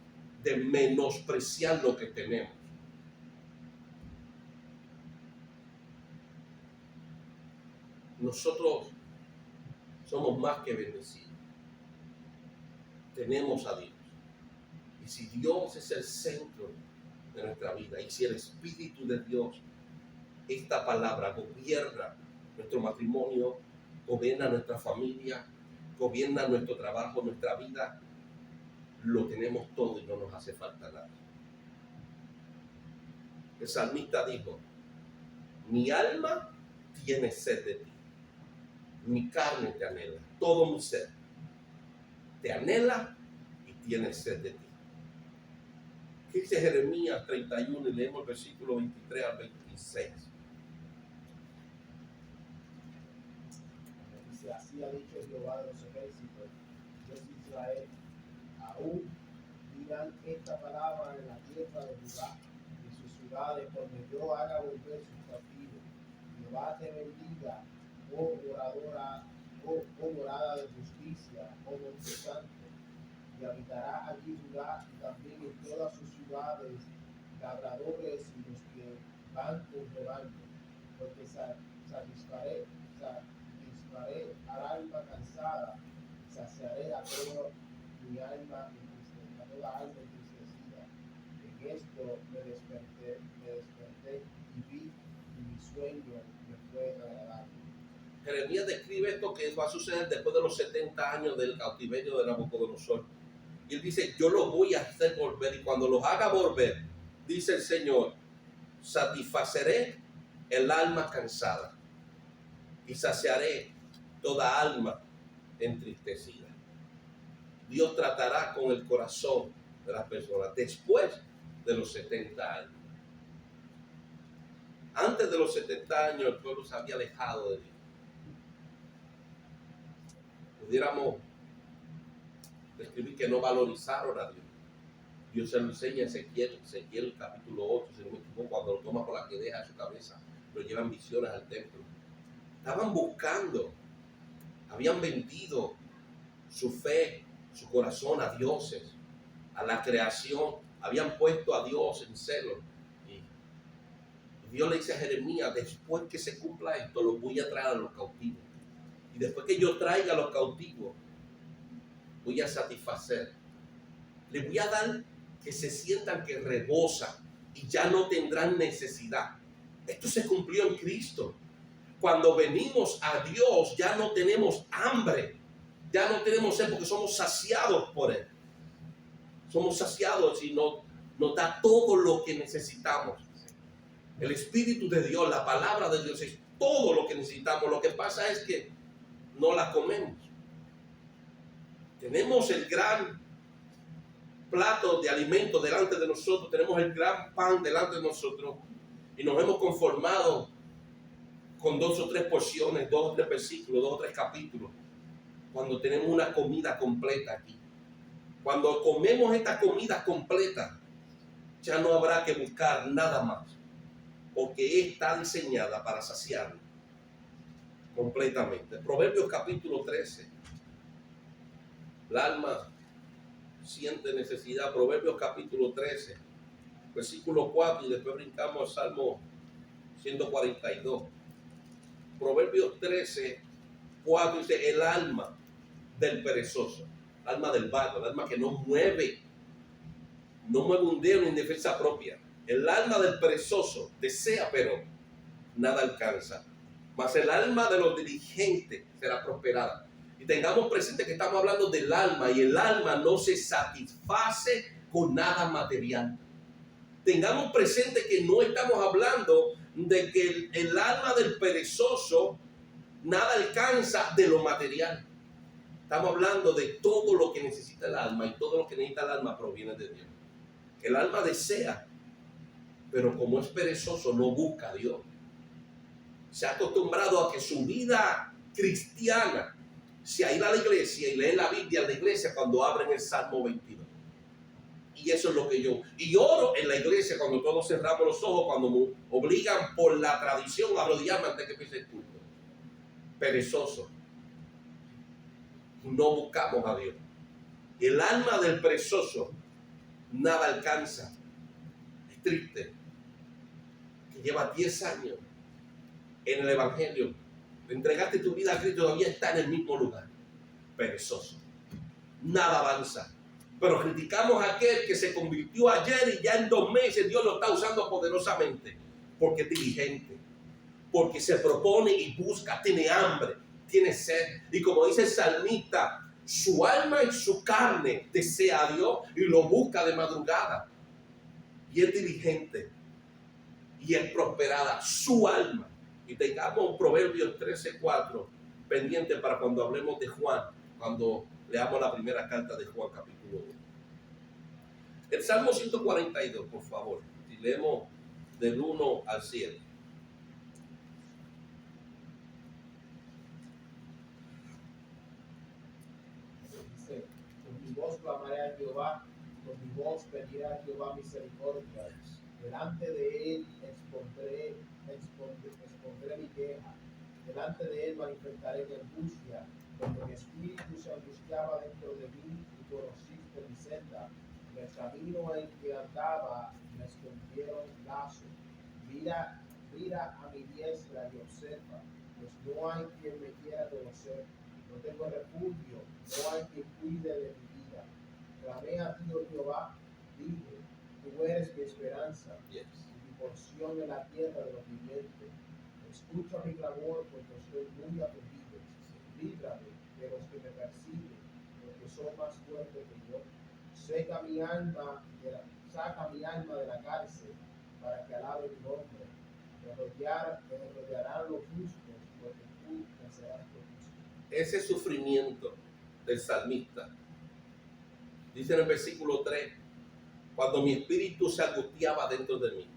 de menospreciar lo que tenemos. Nosotros somos más que bendecidos. Tenemos a Dios. Y si Dios es el centro de nuestra vida, y si el Espíritu de Dios, esta palabra gobierna nuestro matrimonio, gobierna nuestra familia, gobierna nuestro trabajo, nuestra vida, lo tenemos todo y no nos hace falta nada. El salmista dijo, mi alma tiene sed de ti, mi carne te anhela, todo mi ser te anhela y tiene sed de ti. ¿Qué dice Jeremías 31? Y leemos el versículo 23 al 26. Dice, así ha dicho Jehová de los ejércitos, Dios de Israel, aún dirán esta palabra en la tierra de Judá y sus ciudades, cuando yo haga volver sus cautivos. Jehová te bendiga, oh moradora, oh morada de justicia, oh monte santo. Y habitará allí Judá y también en todas sus ciudades, labradores y los que van con rebaño, porque satisfaré al alma cansada, saciaré a toda mi alma a toda alma entristecida. En esto me desperté y vi, y mi sueño me fue agradable. Jeremías describe esto que va a suceder después de los 70 años del cautiverio de Nabucodonosor. Y él dice, yo los voy a hacer volver, y cuando los haga volver, dice el Señor, satisfaceré el alma cansada y saciaré toda alma entristecida. Dios tratará con el corazón de las personas después de los 70 años. Antes de los 70 años el pueblo se había alejado de Dios. Pudiéramos describir que no valorizaron a Dios. Dios se lo enseña en Ezequiel capítulo 8, si no me equivoco, cuando lo toma por la que deja su cabeza, lo llevan visiones al templo. Estaban buscando, habían vendido su fe, su corazón a dioses, a la creación, habían puesto a Dios en celo. Y Dios le dice a Jeremías, después que se cumpla esto, los voy a traer a los cautivos. Y después que yo traiga a los cautivos, voy a satisfacer. Les voy a dar que se sientan que rebosan y ya no tendrán necesidad. Esto se cumplió en Cristo. Cuando venimos a Dios ya no tenemos hambre, ya no tenemos sed porque somos saciados por Él. somos saciados y nos da todo lo que necesitamos. El Espíritu de Dios, la palabra de Dios es todo lo que necesitamos. Lo que pasa es que no la comemos. Tenemos el gran plato de alimento delante de nosotros, tenemos el gran pan delante de nosotros y nos hemos conformado con 2 o 3 porciones, 2 o 3 versículos, 2 o 3 capítulos, cuando tenemos una comida completa aquí. Cuando comemos esta comida completa, ya no habrá que buscar nada más, porque está diseñada para saciarnos completamente. Proverbios capítulo 13. El alma siente necesidad. Proverbios capítulo 13, versículo 4, y después brincamos al Salmo 142. Proverbios 13, 4 dice: el alma del perezoso, el alma del vago, el alma que no mueve un dedo en defensa propia. El alma del perezoso desea, pero nada alcanza. Mas el alma de los diligentes será prosperada. Y tengamos presente que estamos hablando del alma, y el alma no se satisface con nada material. Tengamos presente que no estamos hablando de que el alma del perezoso nada alcanza de lo material. Estamos hablando de todo lo que necesita el alma, y todo lo que necesita el alma proviene de Dios. El alma desea, pero como es perezoso no busca a Dios. Se ha acostumbrado a que su vida cristiana sea ir a la iglesia y leer la Biblia en la iglesia cuando abren el Salmo 22. Y eso es lo que yo... Y oro en la iglesia cuando todos cerramos los ojos, cuando me obligan por la tradición a arrodillarme antes que empiece el culto. Perezoso. No buscamos a Dios. El alma del perezoso nada alcanza. Es triste que lleva 10 años en el evangelio, entregaste tu vida a Cristo, todavía está en el mismo lugar, perezoso, nada avanza. Pero criticamos a aquel que se convirtió ayer y ya en 2 meses Dios lo está usando poderosamente, porque es diligente, porque se propone y busca, tiene hambre, tiene sed, y como dice el salmista, su alma y su carne desea a Dios y lo busca de madrugada, y es diligente y es prosperada su alma. Y tengamos Proverbios 13:4 pendiente para cuando hablemos de Juan, cuando leamos la primera carta de Juan capítulo 1. El Salmo 142, por favor, si leemos del 1 al 7. Dice: con mi voz clamaré a Jehová, con mi voz pediré a Jehová misericordia. Delante de él expondré mi queja. Delante de él manifestaré mi angustia, porque mi espíritu se angustiaba dentro de mí, y conociste mi senda. En el camino en que andaba me escondieron lazos. Mira a mi diestra y observa, pues no hay quien me quiera conocer. No tengo refugio, no hay quien cuide de mi vida. Clamé a ti, oh Jehová, dije: tú eres mi esperanza, Yes. mi porción en la tierra de los vivientes. Escucha mi clamor, porque estoy muy afligido. Líbrame de los que me persiguen, porque son más fuertes que yo. Saca mi alma de la cárcel, para que alabe mi nombre. Me rodearán los justos, porque tú me serás justo. Ese sufrimiento del salmista, dice en el versículo 3, cuando mi espíritu se angustiaba dentro de mí.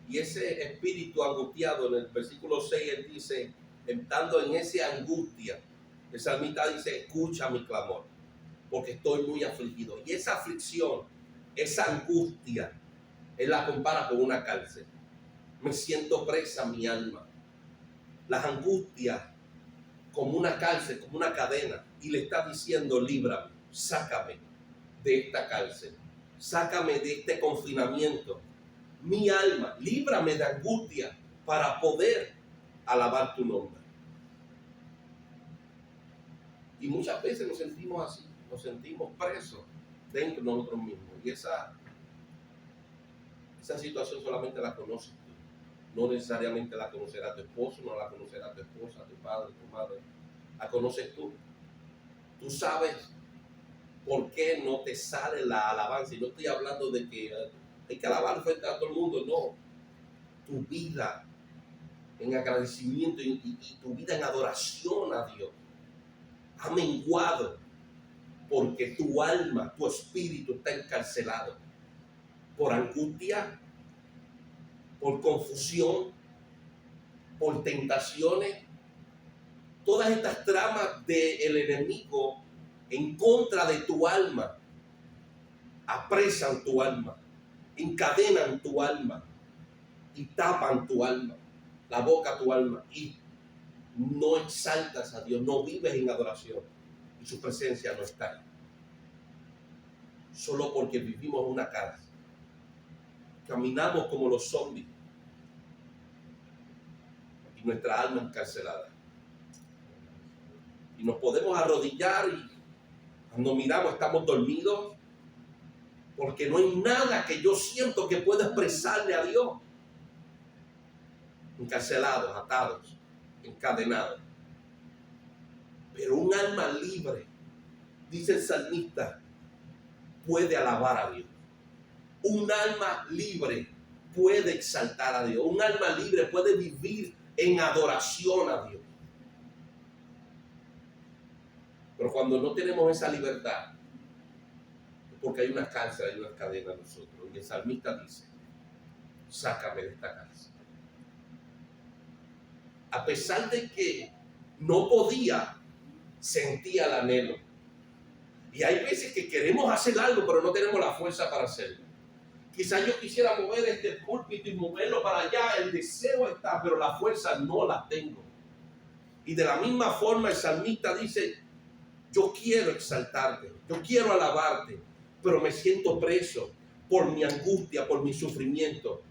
Y ese espíritu angustiado, en el versículo 6, él dice, estando en esa angustia, el salmista dice: escucha mi clamor, porque estoy muy afligido. Y esa aflicción, esa angustia, él la compara con una cárcel. Me siento presa mi alma. Las angustias como una cárcel, como una cadena, y le está diciendo: líbrame, sácame de esta cárcel, sácame de este confinamiento. Mi alma, líbrame de angustia para poder alabar tu nombre. Y muchas veces nos sentimos así, nos sentimos presos dentro de nosotros mismos. Y esa situación solamente la conoces tú. No necesariamente la conocerá tu esposo, no la conocerá tu esposa, tu padre, tu madre. La conoces tú. Tú sabes ¿Por qué no te sale la alabanza? Y no estoy hablando de que hay que alabar frente a todo el mundo, no. Tu vida en agradecimiento y tu vida en adoración a Dios ha menguado porque tu alma, tu espíritu está encarcelado por angustia, por confusión, por tentaciones. Todas estas tramas del enemigo en contra de tu alma apresan tu alma, encadenan tu alma y tapan tu alma, la boca a tu alma, y no exaltas a Dios, no vives en adoración y su presencia no está ahí. Solo porque vivimos en una cárcel, caminamos como los zombies y nuestra alma encarcelada. Y nos podemos arrodillar y cuando miramos estamos dormidos porque no hay nada que yo siento que pueda expresarle a Dios. Encarcelados, atados, encadenados. Pero un alma libre, dice el salmista, puede alabar a Dios. Un alma libre puede exaltar a Dios. Un alma libre puede vivir en adoración a Dios. Pero cuando no tenemos esa libertad, es porque hay una cárcel, hay una cadena en nosotros. Y el salmista dice, sácame de esta cárcel. A pesar de que no podía, sentía el anhelo. Y hay veces que queremos hacer algo, pero no tenemos la fuerza para hacerlo. Quizás yo quisiera mover este púlpito y moverlo para allá. El deseo está, pero la fuerza no la tengo. Y de la misma forma el salmista dice, yo quiero exaltarte, yo quiero alabarte, pero me siento preso por mi angustia, por mi sufrimiento.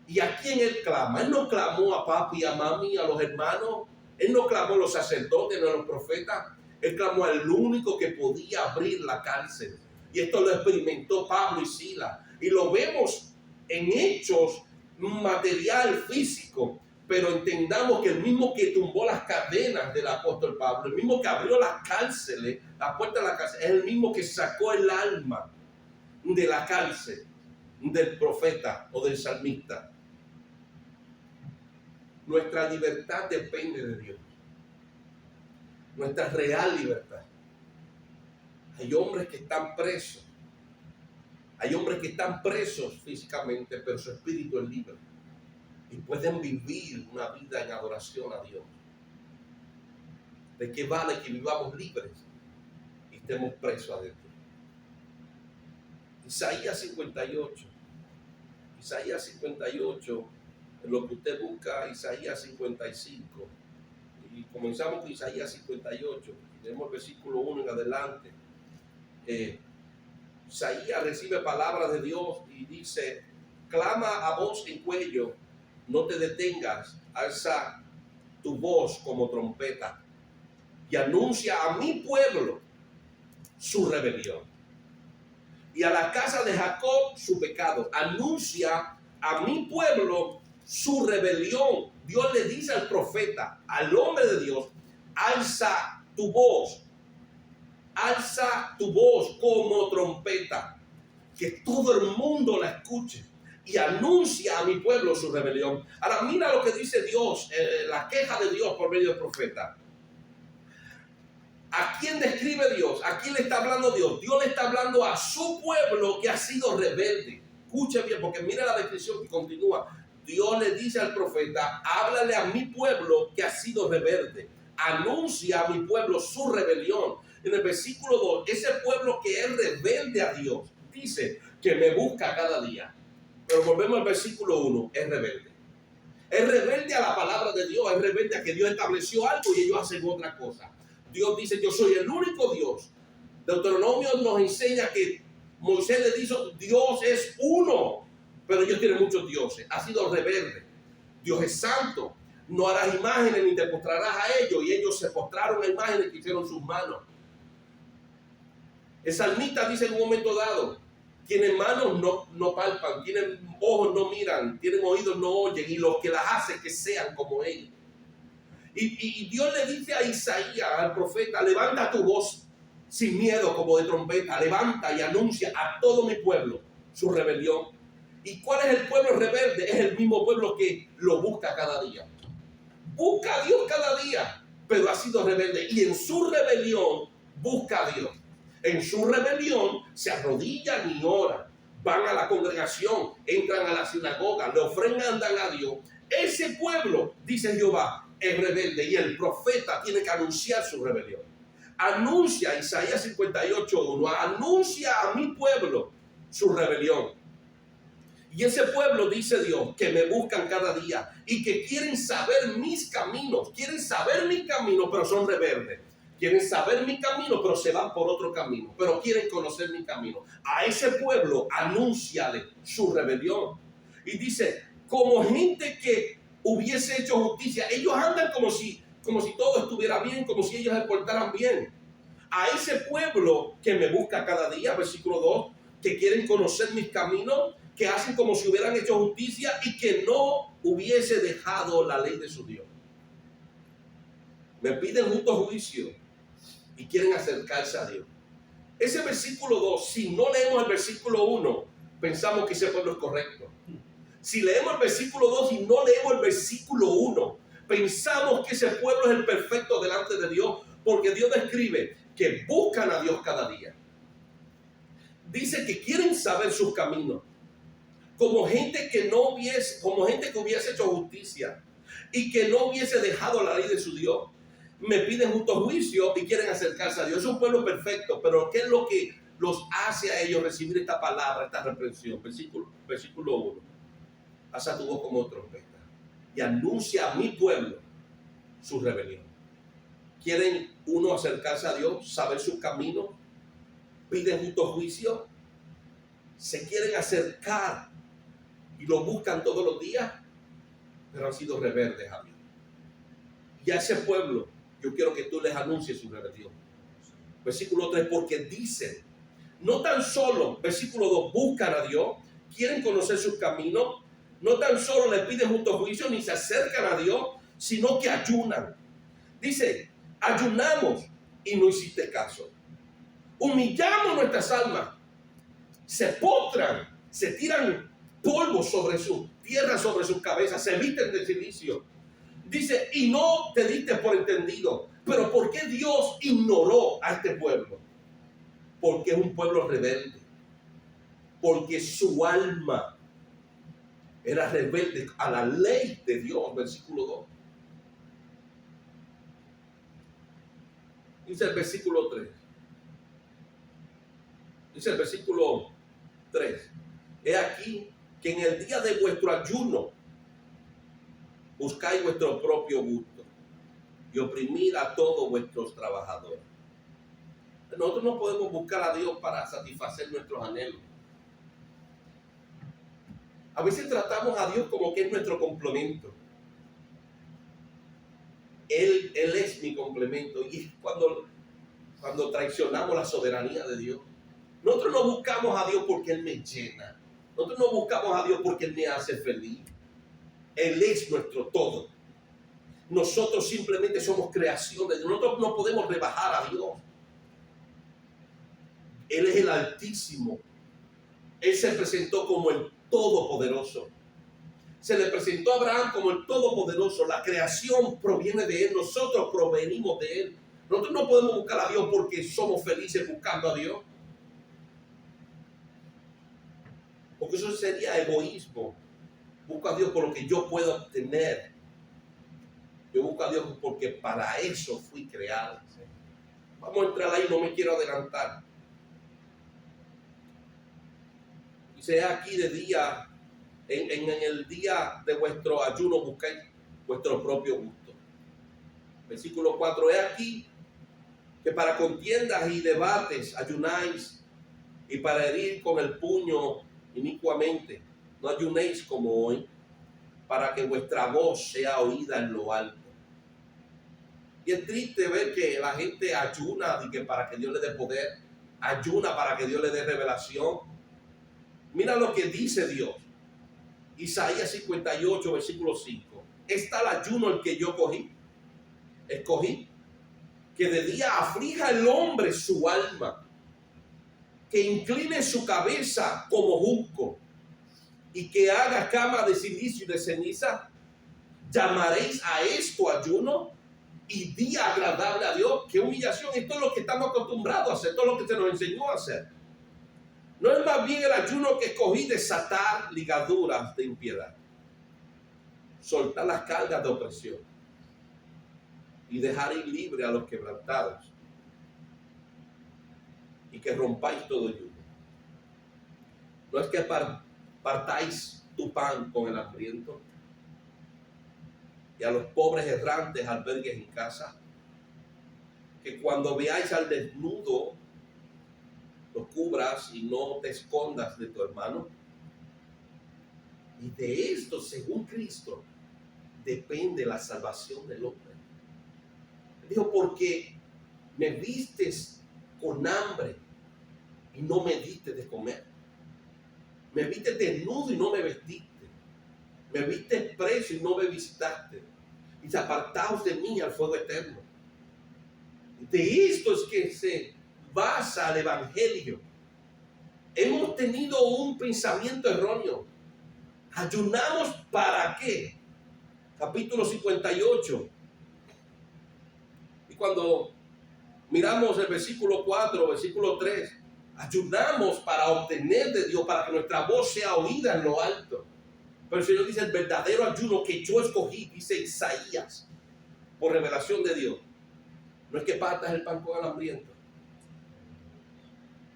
¿Y a quién él clama? Él no clamó a papi, a mami, a los hermanos. Él no clamó a los sacerdotes, no a los profetas. Él clamó al único que podía abrir la cárcel. Y esto lo experimentó Pablo y Silas. Y lo vemos en hechos material, físico. Pero entendamos que el mismo que tumbó las cadenas del apóstol Pablo, el mismo que abrió las cárceles, la puerta de la cárcel, es el mismo que sacó el alma de la cárcel del profeta o del salmista. Nuestra libertad depende de Dios. Nuestra real libertad. Hay hombres que están presos. Hay hombres que están presos físicamente, pero su espíritu es libre. Y pueden vivir una vida en adoración a Dios. ¿De qué vale que vivamos libres y estemos presos adentro? Isaías 58. Isaías 58, en lo que usted busca, Isaías 55. Y comenzamos con Isaías 58. Tenemos el versículo 1 en adelante. Isaías recibe palabras de Dios y dice, clama a voz en cuello, no te detengas, alza tu voz como trompeta y anuncia a mi pueblo su rebelión y a la casa de Jacob su pecado. Anuncia a mi pueblo su rebelión. Dios le dice al profeta, al hombre de Dios, alza tu voz como trompeta, que todo el mundo la escuche y anuncia a mi pueblo su rebelión. Ahora mira lo que dice Dios, la queja de Dios por medio del profeta. ¿A quién describe Dios? ¿A quién le está hablando Dios? Dios le está hablando a su pueblo que ha sido rebelde. Escuche bien, porque mira la descripción que continúa. Dios le dice al profeta, háblale a mi pueblo que ha sido rebelde. Anuncia a mi pueblo su rebelión. En el versículo 2, ese pueblo que es rebelde a Dios, dice que me busca cada día. Pero volvemos al versículo 1, es rebelde. Es rebelde a la palabra de Dios, es rebelde a que Dios estableció algo y ellos hacen otra cosa. Dios dice, yo soy el único Dios. Deuteronomio nos enseña que Moisés le dijo, Dios es uno, pero ellos tienen muchos dioses. Ha sido rebelde. Dios es santo. No harás imágenes ni te postrarás a ellos. Y ellos se postraron a imágenes que hicieron sus manos. El salmista dice en un momento dado, tienen manos no palpan, tienen ojos no miran, tienen oídos no oyen, y los que las hacen que sean como él. Y Dios le dice a Isaías, al profeta, levanta tu voz, sin miedo como de trompeta, levanta y anuncia a todo mi pueblo su rebelión. ¿Y cuál es el pueblo rebelde? Es el mismo pueblo que lo busca cada día. Busca a Dios cada día, pero ha sido rebelde. Y en su rebelión busca a Dios. En su rebelión se arrodillan y oran. Van a la congregación, entran a la sinagoga, le ofrendan a Dios. Ese pueblo, dice Jehová, es rebelde y el profeta tiene que anunciar su rebelión. Anuncia, Isaías 58:1, anuncia a mi pueblo su rebelión. Y ese pueblo, dice Dios, que me buscan cada día y que quieren saber mis caminos, pero son rebeldes. Quieren saber mi camino, pero se van por otro camino, pero quieren conocer mi camino. A ese pueblo, anúnciale su rebelión. Y dice, como gente que hubiese hecho justicia, ellos andan como si todo estuviera bien, como si ellos se portaran bien. A ese pueblo que me busca cada día, versículo 2, que quieren conocer mis caminos, que hacen como si hubieran hecho justicia y que no hubiese dejado la ley de su Dios. Me piden justo juicio y quieren acercarse a Dios. Ese versículo 2, si no leemos el versículo 1, pensamos que ese pueblo es correcto. Si leemos el versículo 2 y no leemos el versículo 1, pensamos que ese pueblo es el perfecto delante de Dios, porque Dios describe que buscan a Dios cada día. Dice que quieren saber sus caminos, como gente que hubiese hecho justicia y que no hubiese dejado la ley de su Dios. Me piden justo juicio y quieren acercarse a Dios. Es un pueblo perfecto, pero ¿qué es lo que los hace a ellos recibir esta palabra, esta reprensión? Versículo 1. Alza tu voz como trompeta y anuncia a mi pueblo su rebelión. ¿Quieren uno acercarse a Dios, saber sus caminos? Piden justo juicio, se quieren acercar y lo buscan todos los días, pero han sido rebeldes a Dios. Y a ese pueblo yo quiero que tú les anuncies su rebelión. Versículo 3, porque dicen, no tan solo, versículo 2, buscan a Dios, quieren conocer sus caminos, no tan solo le piden justo juicio ni se acercan a Dios, sino que ayunan. Dice, ayunamos y no hiciste caso. Humillamos nuestras almas, se postran, se tiran polvo sobre su tierra, sobre sus cabezas, se visten de silicio. Dice, y no te diste por entendido. Pero ¿por qué Dios ignoró a este pueblo? Porque es un pueblo rebelde. Porque su alma era rebelde a la ley de Dios. Versículo 2. Dice el versículo 3. Dice el versículo 3. He aquí que en el día de vuestro ayuno buscáis vuestro propio gusto y oprimir a todos vuestros trabajadores. Nosotros no podemos buscar a Dios para satisfacer nuestros anhelos. A veces tratamos a Dios como que es nuestro complemento. Él es mi complemento. Y es cuando traicionamos la soberanía de Dios. Nosotros no buscamos a Dios porque Él me llena. Nosotros no buscamos a Dios porque Él me hace feliz. Él es nuestro todo. Nosotros simplemente somos creación de Dios. Nosotros no podemos rebajar a Dios. Él es el Altísimo. Él se presentó como el Todopoderoso. Se le presentó a Abraham como el Todopoderoso. La creación proviene de Él. Nosotros provenimos de Él. Nosotros no podemos buscar a Dios porque somos felices buscando a Dios. Porque eso sería egoísmo. Busco a Dios por lo que yo puedo obtener. Yo busco a Dios porque para eso fui creado. Vamos a entrar ahí, no me quiero adelantar. Dice aquí de día, en el día de vuestro ayuno buscáis vuestro propio gusto. Versículo 4, he aquí que para contiendas y debates ayunáis y para herir con el puño inicuamente. No ayunéis como hoy, para que vuestra voz sea oída en lo alto. Y es triste ver que la gente ayuna y que para que Dios le dé poder, ayuna para que Dios le dé revelación. Mira lo que dice Dios. Isaías 58, versículo 5. ¿Está el ayuno el que yo escogí? que de día aflija el hombre su alma, que incline su cabeza como junco y que haga cama de silicio y de ceniza? ¿Llamaréis a esto ayuno y día agradable a Dios? ¡Qué humillación! Esto es lo que estamos acostumbrados a hacer, todo lo que se nos enseñó a hacer. ¿No es más bien el ayuno que escogí desatar ligaduras de impiedad, soltar las cargas de opresión y dejar ir libre a los quebrantados, y que rompáis todo yugo? ¿No es que partáis tu pan con el hambriento y a los pobres errantes albergues en casa? Que cuando veáis al desnudo lo cubras y no te escondas de tu hermano. Y de esto, según Cristo, depende la salvación del hombre. Dijo, porque me vistes con hambre y no me diste de comer. Me viste desnudo y no me vestiste. Me viste preso y no me visitaste. Y se apartaos de mí al fuego eterno. De esto es que se basa el evangelio. Hemos tenido un pensamiento erróneo. ¿Ayunamos para qué? Capítulo 58. Y cuando miramos el versículo 4, versículo 3, ayunamos para obtener de Dios, para que nuestra voz sea oída en lo alto. Pero el Señor dice, el verdadero ayuno que yo escogí, dice Isaías, por revelación de Dios, no es que partas el pan con el hambriento,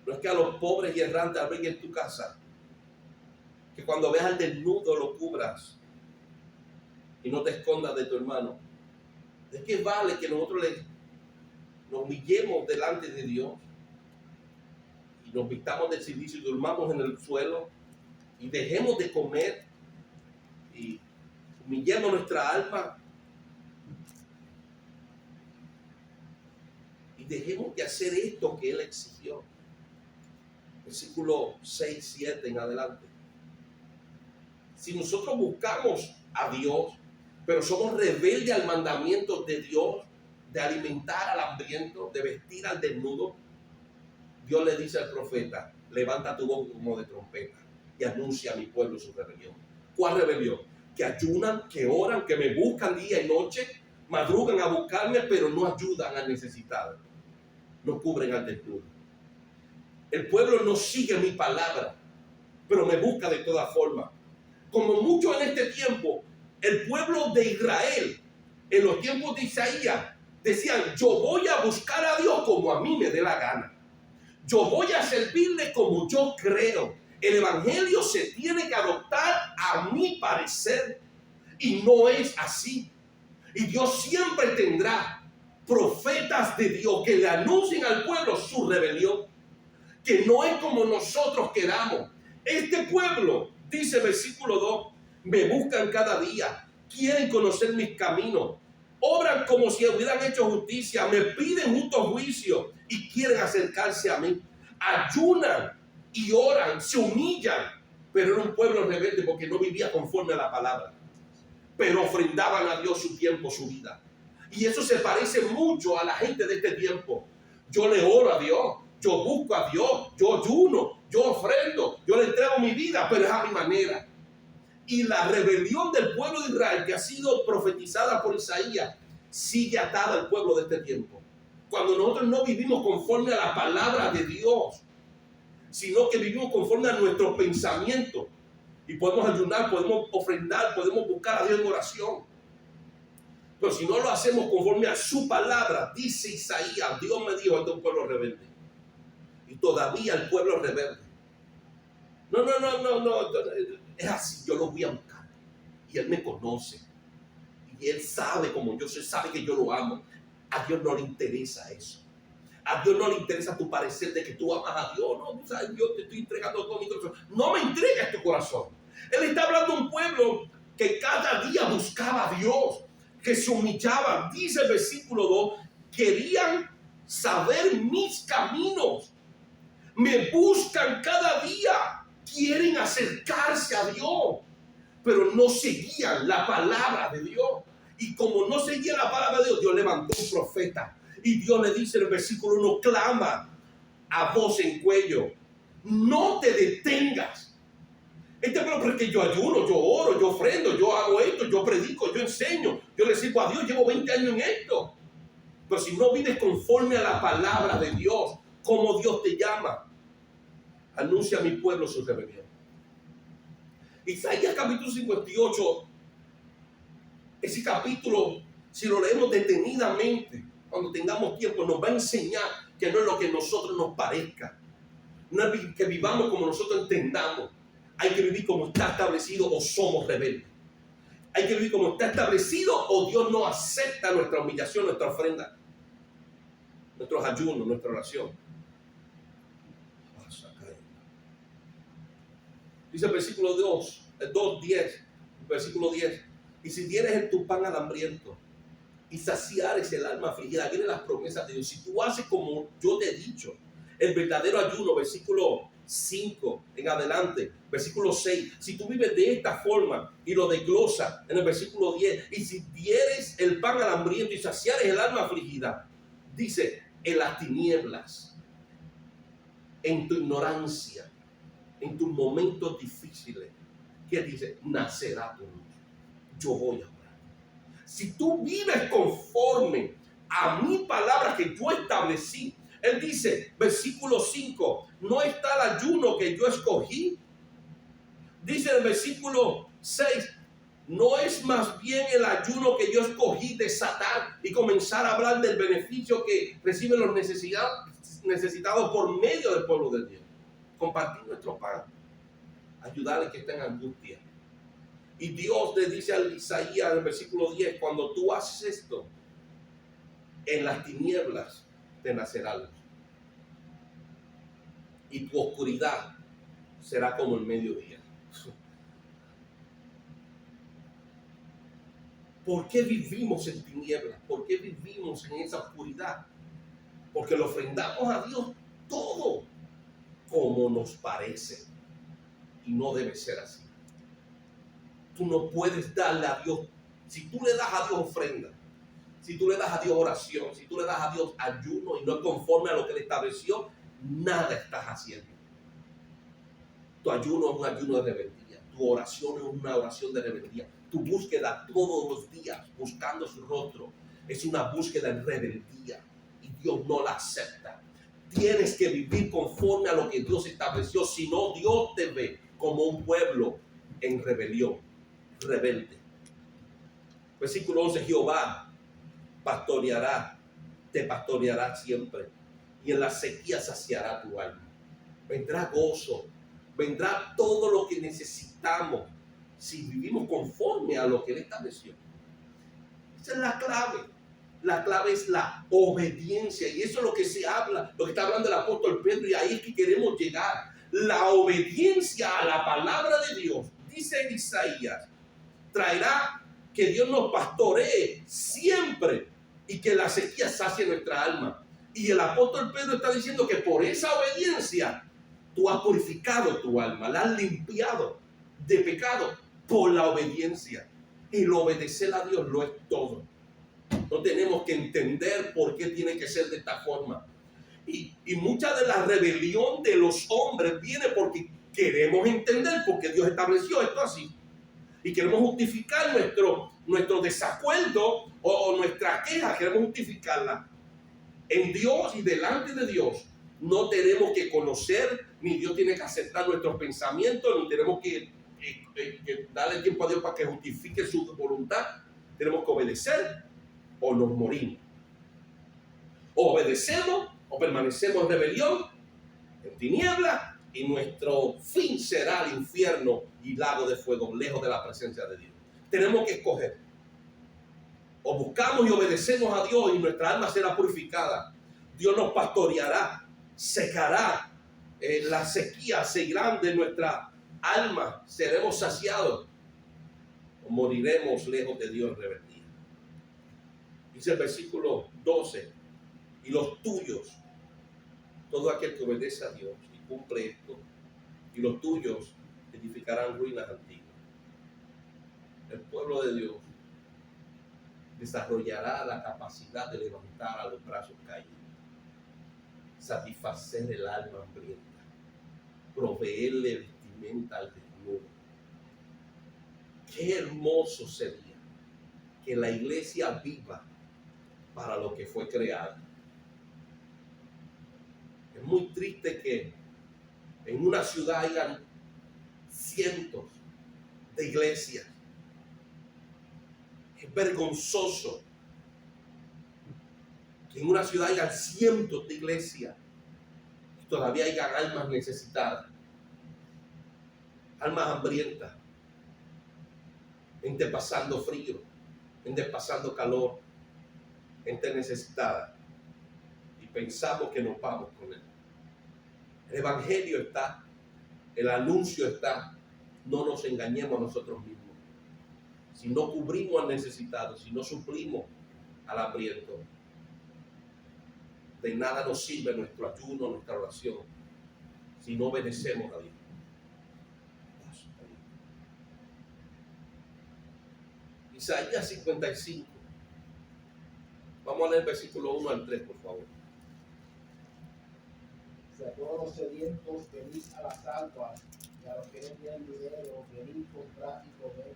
no es que a los pobres y errantes albergues en tu casa, que cuando veas al desnudo lo cubras y no te escondas de tu hermano. ¿De qué vale que nosotros nos humillemos delante de Dios y nos vistamos de silicio y durmamos en el suelo y dejemos de comer y humillemos nuestra alma y dejemos de hacer esto que Él exigió? Versículo 6, 7 en adelante. Si nosotros buscamos a Dios, pero somos rebeldes al mandamiento de Dios, de alimentar al hambriento, de vestir al desnudo, Dios le dice al profeta, levanta tu voz como de trompeta y anuncia a mi pueblo su rebelión. ¿Cuál rebelión? Que ayunan, que oran, que me buscan día y noche, madrugan a buscarme, pero no ayudan al necesitado, no cubren al desnudo. El pueblo no sigue mi palabra, pero me busca de todas formas. Como mucho en este tiempo, el pueblo de Israel, en los tiempos de Isaías, decían, yo voy a buscar a Dios como a mí me dé la gana. Yo voy a servirle como yo creo. El evangelio se tiene que adoptar a mi parecer. Y no es así. Y Dios siempre tendrá profetas de Dios que le anuncien al pueblo su rebelión. Que no es como nosotros queramos. Este pueblo, dice versículo 2, me buscan cada día, quieren conocer mis caminos, obran como si hubieran hecho justicia, me piden justo juicio y quieren acercarse a mí. Ayunan y oran, se humillan, pero era un pueblo rebelde porque no vivía conforme a la palabra, pero ofrendaban a Dios su tiempo, su vida. Y eso se parece mucho a la gente de este tiempo. Yo le oro a Dios, yo busco a Dios, yo ayuno, yo ofrendo, yo le entrego mi vida, pero es a mi manera. Y la rebelión del pueblo de Israel, que ha sido profetizada por Isaías, sigue atada al pueblo de este tiempo. Cuando nosotros no vivimos conforme a la palabra de Dios, sino que vivimos conforme a nuestro pensamiento. Y podemos ayunar, podemos ofrendar, podemos buscar a Dios en oración. Pero si no lo hacemos conforme a su palabra, dice Isaías, Dios me dijo, este es un pueblo rebelde. Y todavía el pueblo es rebelde. No, es así, yo lo voy a buscar. Y Él me conoce. Y Él sabe como yo soy, sabe que yo lo amo. A Dios no le interesa eso. A Dios no le interesa tu parecer de que tú amas a Dios. No, tú sabes, yo te estoy entregando todo mi corazón. No me entregues tu corazón. Él está hablando de un pueblo que cada día buscaba a Dios, que se humillaba. Dice el versículo 2, querían saber mis caminos. Me buscan cada día, quieren acercarse a Dios, pero no seguían la palabra de Dios. Y como no seguían la palabra de Dios, Dios levantó un profeta Y Dios le dice en el versículo 1, clama a voz en cuello, no te detengas. Pero porque yo ayuno, yo oro, yo ofrendo, yo hago esto, yo predico, yo enseño, yo le sirvo a Dios, llevo 20 años en esto. Pero si no vives conforme a la palabra de Dios, como Dios te llama, anuncia a mi pueblo su rebelión. Isaías capítulo 58, ese capítulo, si lo leemos detenidamente, cuando tengamos tiempo, nos va a enseñar que no es lo que a nosotros nos parezca. No es que vivamos como nosotros entendamos. Hay que vivir como está establecido o somos rebeldes. Hay que vivir como está establecido o Dios no acepta nuestra humillación, nuestra ofrenda, nuestros ayunos, nuestra oración. Dice el versículo 2:10, versículo 10. Y si dieres en tu pan al hambriento y saciares el alma afligida, vienen las promesas de Dios. Si tú haces como yo te he dicho, el verdadero ayuno, versículo 5 en adelante, versículo 6, si tú vives de esta forma y lo desglosa en el versículo 10, y si dieres el pan al hambriento y saciares el alma afligida, dice, en las tinieblas, en tu ignorancia, en tus momentos difíciles, ¿qué dice? Nacerá tu luz. Yo voy a orar. Si tú vives conforme a mi palabra que yo establecí, él dice, versículo 5, no está el ayuno que yo escogí. Dice el versículo 6, no es más bien el ayuno que yo escogí desatar y comenzar a hablar del beneficio que reciben los necesitados por medio del pueblo de Dios. Compartir nuestro pan, ayudarles que estén en angustia. Y Dios le dice a Isaías en el versículo 10, cuando tú haces esto, en las tinieblas te nacerá luz. Y tu oscuridad será como el mediodía. ¿Por qué vivimos en tinieblas? ¿Por qué vivimos en esa oscuridad? Porque le ofrendamos a Dios todo como nos parece. Y no debe ser así. Tú no puedes darle a Dios, si tú le das a Dios ofrenda, si tú le das a Dios oración, si tú le das a Dios ayuno y no es conforme a lo que Él estableció, nada estás haciendo. Tu ayuno es un ayuno de rebeldía, tu oración es una oración de rebeldía, tu búsqueda todos los días buscando su rostro es una búsqueda en rebeldía y Dios no la acepta. Tienes que vivir conforme a lo que Dios estableció, si no Dios te ve como un pueblo en rebelión, rebelde. Versículo 11, Jehová te pastoreará siempre, y en la sequía saciará tu alma. Vendrá gozo, vendrá todo lo que necesitamos si vivimos conforme a lo que Él estableció. Esa es la clave. La clave es la obediencia, y eso es lo que se habla, lo que está hablando el apóstol Pedro, y ahí es que queremos llegar. La obediencia a la palabra de Dios, dice Isaías, traerá que Dios nos pastoree siempre y que la sequía sacie nuestra alma. Y el apóstol Pedro está diciendo que por esa obediencia tú has purificado tu alma, la has limpiado de pecado por la obediencia. El obedecer a Dios lo es todo. No tenemos que entender por qué tiene que ser de esta forma. Y mucha de la rebelión de los hombres viene porque queremos entender por qué Dios estableció esto así. Y queremos justificar nuestro desacuerdo o nuestra queja, queremos justificarla. En Dios y delante de Dios no tenemos que conocer, ni Dios tiene que aceptar nuestros pensamientos, ni tenemos que darle tiempo a Dios para que justifique su voluntad. Tenemos que obedecer o nos morimos. O obedecemos o permanecemos en rebelión, en tinieblas, y nuestro fin será el infierno y lago de fuego, lejos de la presencia de Dios. Tenemos que escoger. O buscamos y obedecemos a Dios y nuestra alma será purificada. Dios nos pastoreará, secará, la sequía seguirá de nuestra alma, seremos saciados. O moriremos lejos de Dios en rebeldía. Dice el versículo 12, y los tuyos, todo aquel que obedece a Dios y cumple esto, y los tuyos edificarán ruinas antiguas. El pueblo de Dios desarrollará la capacidad de levantar a los brazos caídos, satisfacer el alma hambrienta, proveerle vestimenta al desnudo. Qué hermoso sería que la iglesia viva para lo que fue creada. Es muy triste que en una ciudad hayan cientos de iglesias. Es vergonzoso que en una ciudad hayan cientos de iglesias y todavía hayan almas necesitadas, almas hambrientas, gente pasando frío, gente pasando calor, gente necesitada, y pensamos que nos vamos con él. El evangelio está, el anuncio está. No nos engañemos a nosotros mismos. Si no cubrimos al necesitado, si no suplimos al hambriento, de nada nos sirve nuestro ayuno, nuestra oración, si no obedecemos a Dios. Isaías 55. Vamos a leer versículo 1 al 3, por favor. Si a todos los sedientos venid a las aguas, y a los que no tienen dinero, venid comprar y comer.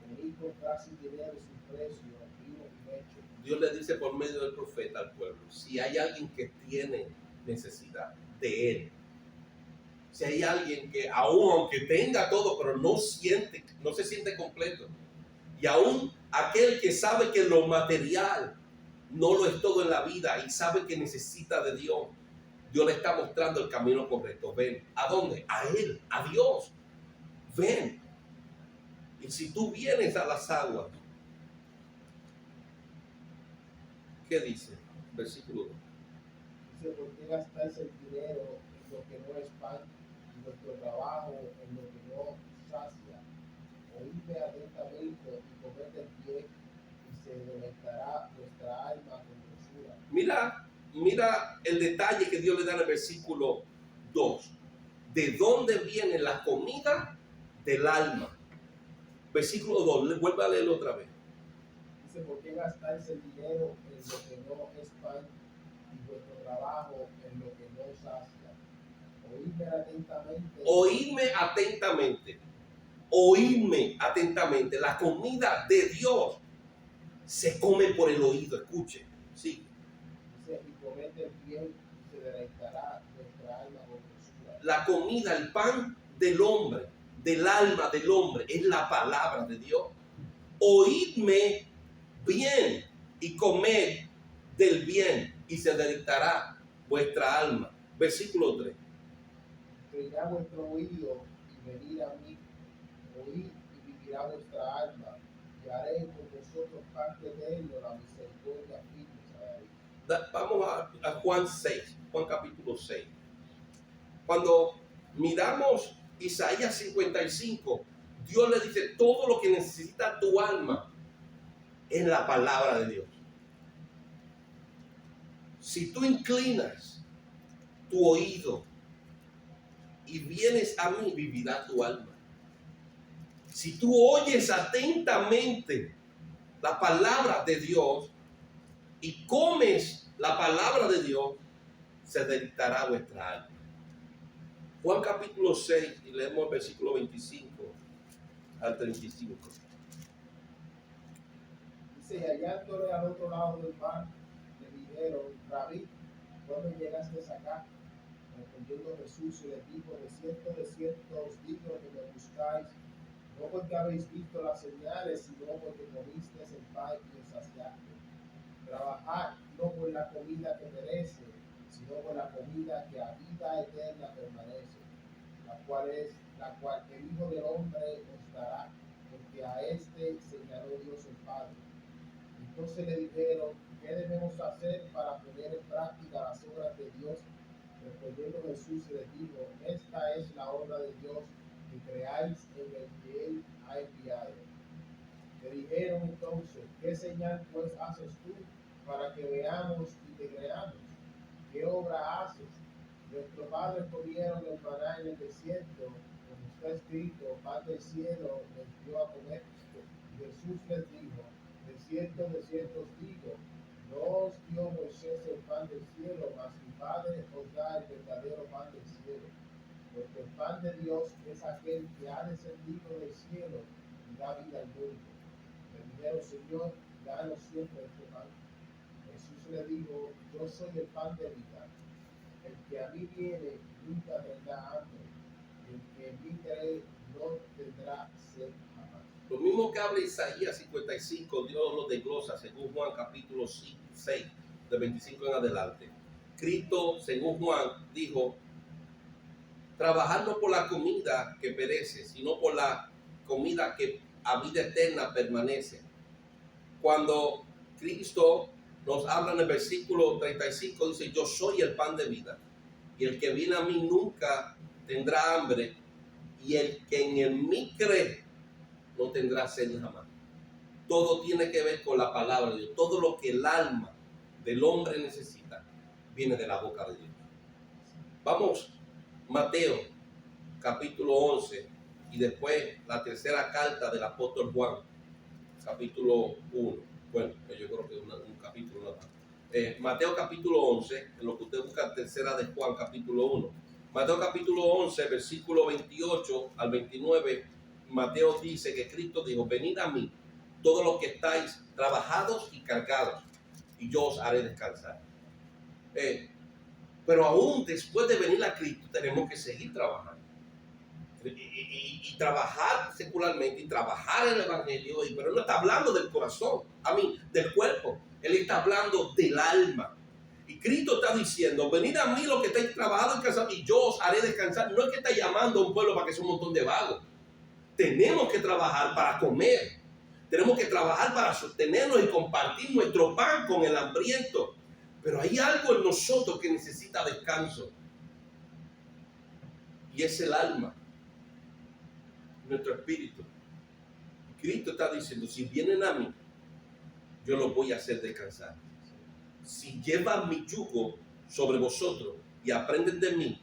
Venid comprar sin dinero sin precio, vino y leche. Dios le dice por medio del profeta al pueblo, si hay alguien que tiene necesidad de él, si hay alguien que aún aunque tenga todo, pero no se siente completo, y aún aquel que sabe que lo material no lo es todo en la vida y sabe que necesita de Dios, Dios le está mostrando el camino correcto. Ven, ¿a dónde? A Él, a Dios. Ven. Y si tú vienes a las aguas, ¿qué dice? Versículo 2. Dice, ¿por qué gastáis el dinero en lo que no es pan, y vuestro trabajo en lo que no sacia? Oídme atentamente y comed del pie, y se deleitará vuestra alma con dulzura. Mira el detalle que Dios le da en el versículo 2. ¿De dónde viene la comida del alma? Versículo 2, vuelve a leerlo otra vez. Dice, ¿por qué gastáis el dinero en lo que no es pan, y vuestro trabajo en lo que no sacia? Oídme atentamente. Oídme atentamente. Oídme atentamente. La comida de Dios se come por el oído. Escuche. Sí. Dice, y comed del bien, y se deleitará vuestra alma con dulzura. La comida, el pan del hombre, del alma del hombre, es la palabra de Dios. Oídme bien y comed del bien, y se deleitará vuestra alma. Versículo 3. Inclinad vuestro oído y venid a mí, oíd y vivirá vuestra alma, y haré con vosotros parte de él la misericordia firme. Vamos a Juan 6, Juan capítulo 6. Cuando miramos Isaías 55, Dios le dice, todo lo que necesita tu alma es la palabra de Dios. Si tú inclinas tu oído y vienes a mí, vivirá tu alma. Si tú oyes atentamente la palabra de Dios y comes la palabra de Dios, se deleitará vuestra alma. Juan capítulo 6, y leemos el versículo 25 al 35. Dice, y hallándole al otro lado del mar, le dijeron, Rabí, ¿cuándo llegaste acá? Respondiendo Jesús y les dijo, de cierto os digo que me buscáis, no porque habéis visto las señales, sino porque comisteis el pan y os saciaste. Trabajad no por la comida que perece, sino por la comida que a vida eterna permanece, la cual el Hijo del Hombre os dará, porque a este señaló Dios el Padre. Entonces le dijeron, ¿qué debemos hacer para poner en práctica las obras de Dios? Respondiendo Jesús y les dijo, esta es la obra de Dios, que creáis en el que Él ha enviado. Le dijeron entonces, ¿qué señal pues haces tú para que veamos y te creamos? ¿Qué obra haces? Nuestros padres comieron el maná en el desierto, como está escrito, pan del cielo les dio a comer. Y Jesús les dijo, de de cierto os digo, no os dio Moisés el pan del cielo, mas mi Padre os da el verdadero pan del cielo. Porque el pan de Dios es aquel que ha descendido del cielo y da vida al mundo. Le dijeron, Señor, danos siempre este pan. Jesús le dijo, yo soy el pan de vida. El que a mí viene nunca tendrá hambre, y el que en mí cree no tendrá sed jamás. Lo mismo que habla Isaías 55, Dios lo desglosa según Juan capítulo 6, de 25 en adelante. Cristo, según Juan, dijo, trabajar no por la comida que perece, sino por la comida que a vida eterna permanece. Cuando Cristo nos habla en el versículo 35, dice, yo soy el pan de vida, y el que viene a mí nunca tendrá hambre, y el que en mí cree no tendrá sed jamás. Todo tiene que ver con la palabra de Dios. Todo lo que el alma del hombre necesita viene de la boca de Dios. Vamos, Mateo, capítulo 11, y después la tercera carta del apóstol Juan, capítulo 1. Bueno, yo creo que un capítulo nada más. Mateo capítulo 11, en lo que usted busca, tercera de Juan, capítulo 1. Mateo capítulo 11, versículo 28 al 29, Mateo dice que Cristo dijo, venid a mí, todos los que estáis trabajados y cargados, y yo os haré descansar. Pero aún después de venir a Cristo, tenemos que seguir trabajando. Y trabajar secularmente, y trabajar en el Evangelio, pero él no está hablando del corazón, del cuerpo, él está hablando del alma. Y Cristo está diciendo, venid a mí los que estáis trabajados y cansados, y yo os haré descansar. No es que está llamando a un pueblo para que sea un montón de vagos. Tenemos que trabajar para comer. Tenemos que trabajar para sostenernos y compartir nuestro pan con el hambriento. Pero hay algo en nosotros que necesita descanso. Y es el alma, nuestro espíritu. Cristo está diciendo, si vienen a mí, yo los voy a hacer descansar. Si llevan mi yugo sobre vosotros y aprenden de mí,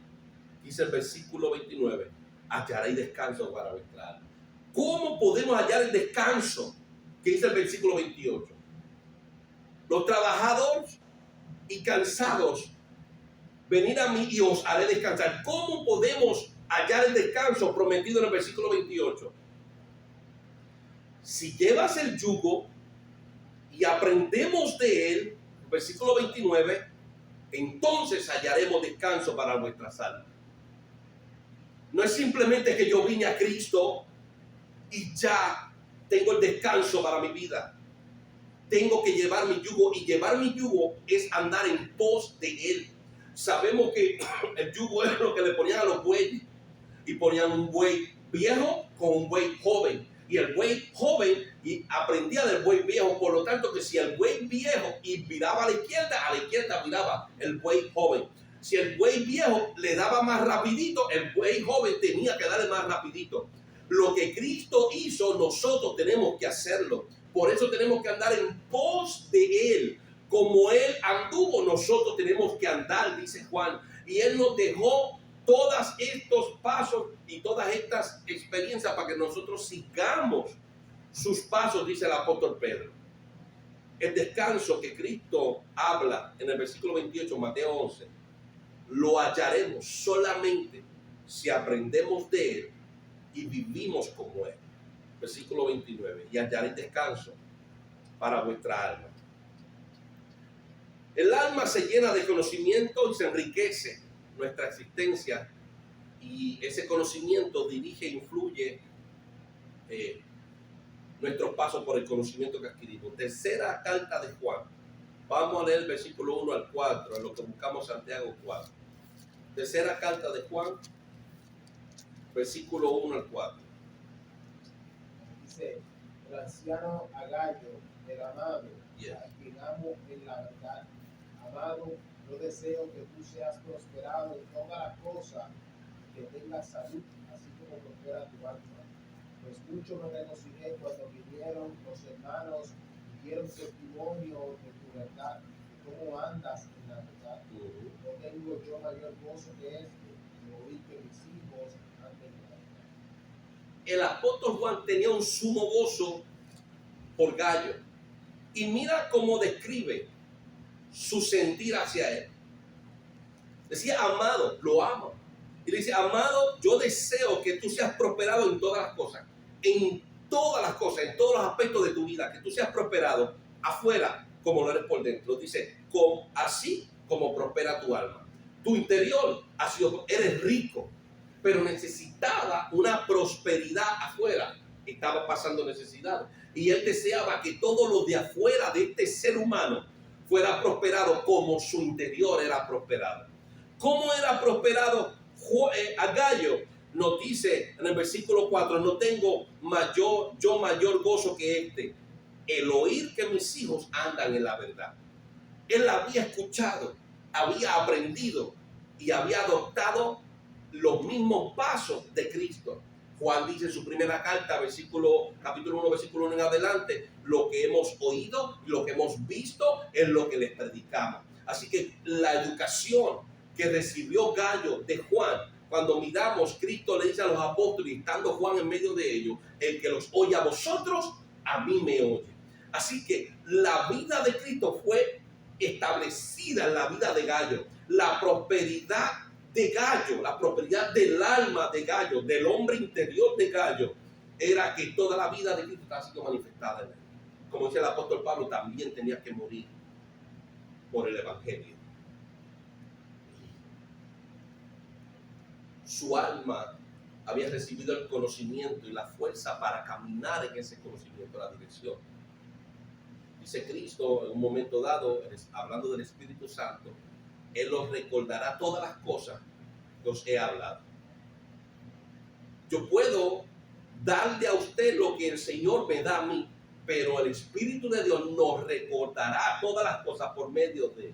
dice el versículo 29, hallaréis descanso para vuestra alma. ¿Cómo podemos hallar el descanso que dice el versículo 28? Los trabajadores y cansados, venid a mí y os haré descansar. ¿Cómo podemos hallar el descanso prometido en el versículo 28? Si llevas el yugo y aprendemos de él, versículo 29, entonces hallaremos descanso para nuestras almas. No es simplemente que yo vine a Cristo y ya tengo el descanso para mi vida. Tengo que llevar mi yugo, y llevar mi yugo es andar en pos de él. Sabemos que el yugo es lo que le ponían a los bueyes, y ponían un buey viejo con un buey joven, y el buey joven y aprendía del buey viejo. Por lo tanto, que si el buey viejo y viraba a la izquierda viraba el buey joven. Si el buey viejo le daba más rapidito, el buey joven tenía que darle más rapidito. Lo que Cristo hizo, nosotros tenemos que hacerlo. Por eso tenemos que andar en pos de él. Como él anduvo, nosotros tenemos que andar, dice Juan. Y él nos dejó todos estos pasos y todas estas experiencias para que nosotros sigamos sus pasos, dice el apóstol Pedro. El descanso que Cristo habla en el versículo 28, Mateo 11, lo hallaremos solamente si aprendemos de él y vivimos como él. Versículo 29, y hallaréis descanso para vuestra alma. El alma se llena de conocimiento y se enriquece nuestra existencia, y ese conocimiento dirige e influye nuestros pasos por el conocimiento que adquirimos. Tercera carta de Juan. Vamos a leer el versículo 1 al 4, en lo que buscamos Santiago 4. Tercera carta de Juan, versículo 1 al 4. Dice, el anciano Agallo, el amado, Yeah. a quien amo en la verdad. Amado, yo deseo que tú seas prosperado en todas las cosas, que tengas salud, así como prospera tu alma. Pues mucho me regocijé cuando vinieron los hermanos y dieron testimonio de tu verdad, de cómo andas en la verdad. No tengo yo mayor gozo que este, de oír que mis hijos anden en la verdad. El apóstol Juan tenía un sumo gozo por Gallo. Y mira cómo describe su sentir hacia él. Decía, amado, lo amo. Y le dice, amado, yo deseo que tú seas prosperado en todas las cosas. En todas las cosas, en todos los aspectos de tu vida. Que tú seas prosperado afuera como lo eres por dentro. Dice, así como prospera tu alma. Tu interior eres rico, pero necesitaba una prosperidad afuera. Estaba pasando necesidad. Y él deseaba que todo lo de afuera de este ser humano fuera prosperado como su interior era prosperado. ¿Cómo era prosperado Gallo? Nos dice en el versículo 4, no tengo mayor gozo que este, el oír que mis hijos andan en la verdad. Él había escuchado, había aprendido y había adoptado los mismos pasos de Cristo. Juan dice en su primera carta, capítulo 1, versículo 1 en adelante, lo que hemos oído, lo que hemos visto es lo que les predicamos. Así que la educación que recibió Gallo de Juan, cuando miramos, Cristo le dice a los apóstoles, estando Juan en medio de ellos, el que los oye a vosotros, a mí me oye. Así que la vida de Cristo fue establecida en la vida de Gallo. La prosperidad de Gallo, la prosperidad del alma de Gallo, del hombre interior de Gallo, era que toda la vida de Cristo estaba siendo manifestada en él. Como dice el apóstol Pablo, también tenía que morir por el evangelio. Su alma había recibido el conocimiento y la fuerza para caminar en ese conocimiento, la dirección. Dice Cristo en un momento dado, hablando del Espíritu Santo, Él os recordará todas las cosas que os he hablado. Yo puedo darle a usted lo que el Señor me da a mí, pero el Espíritu de Dios nos recordará todas las cosas por medio de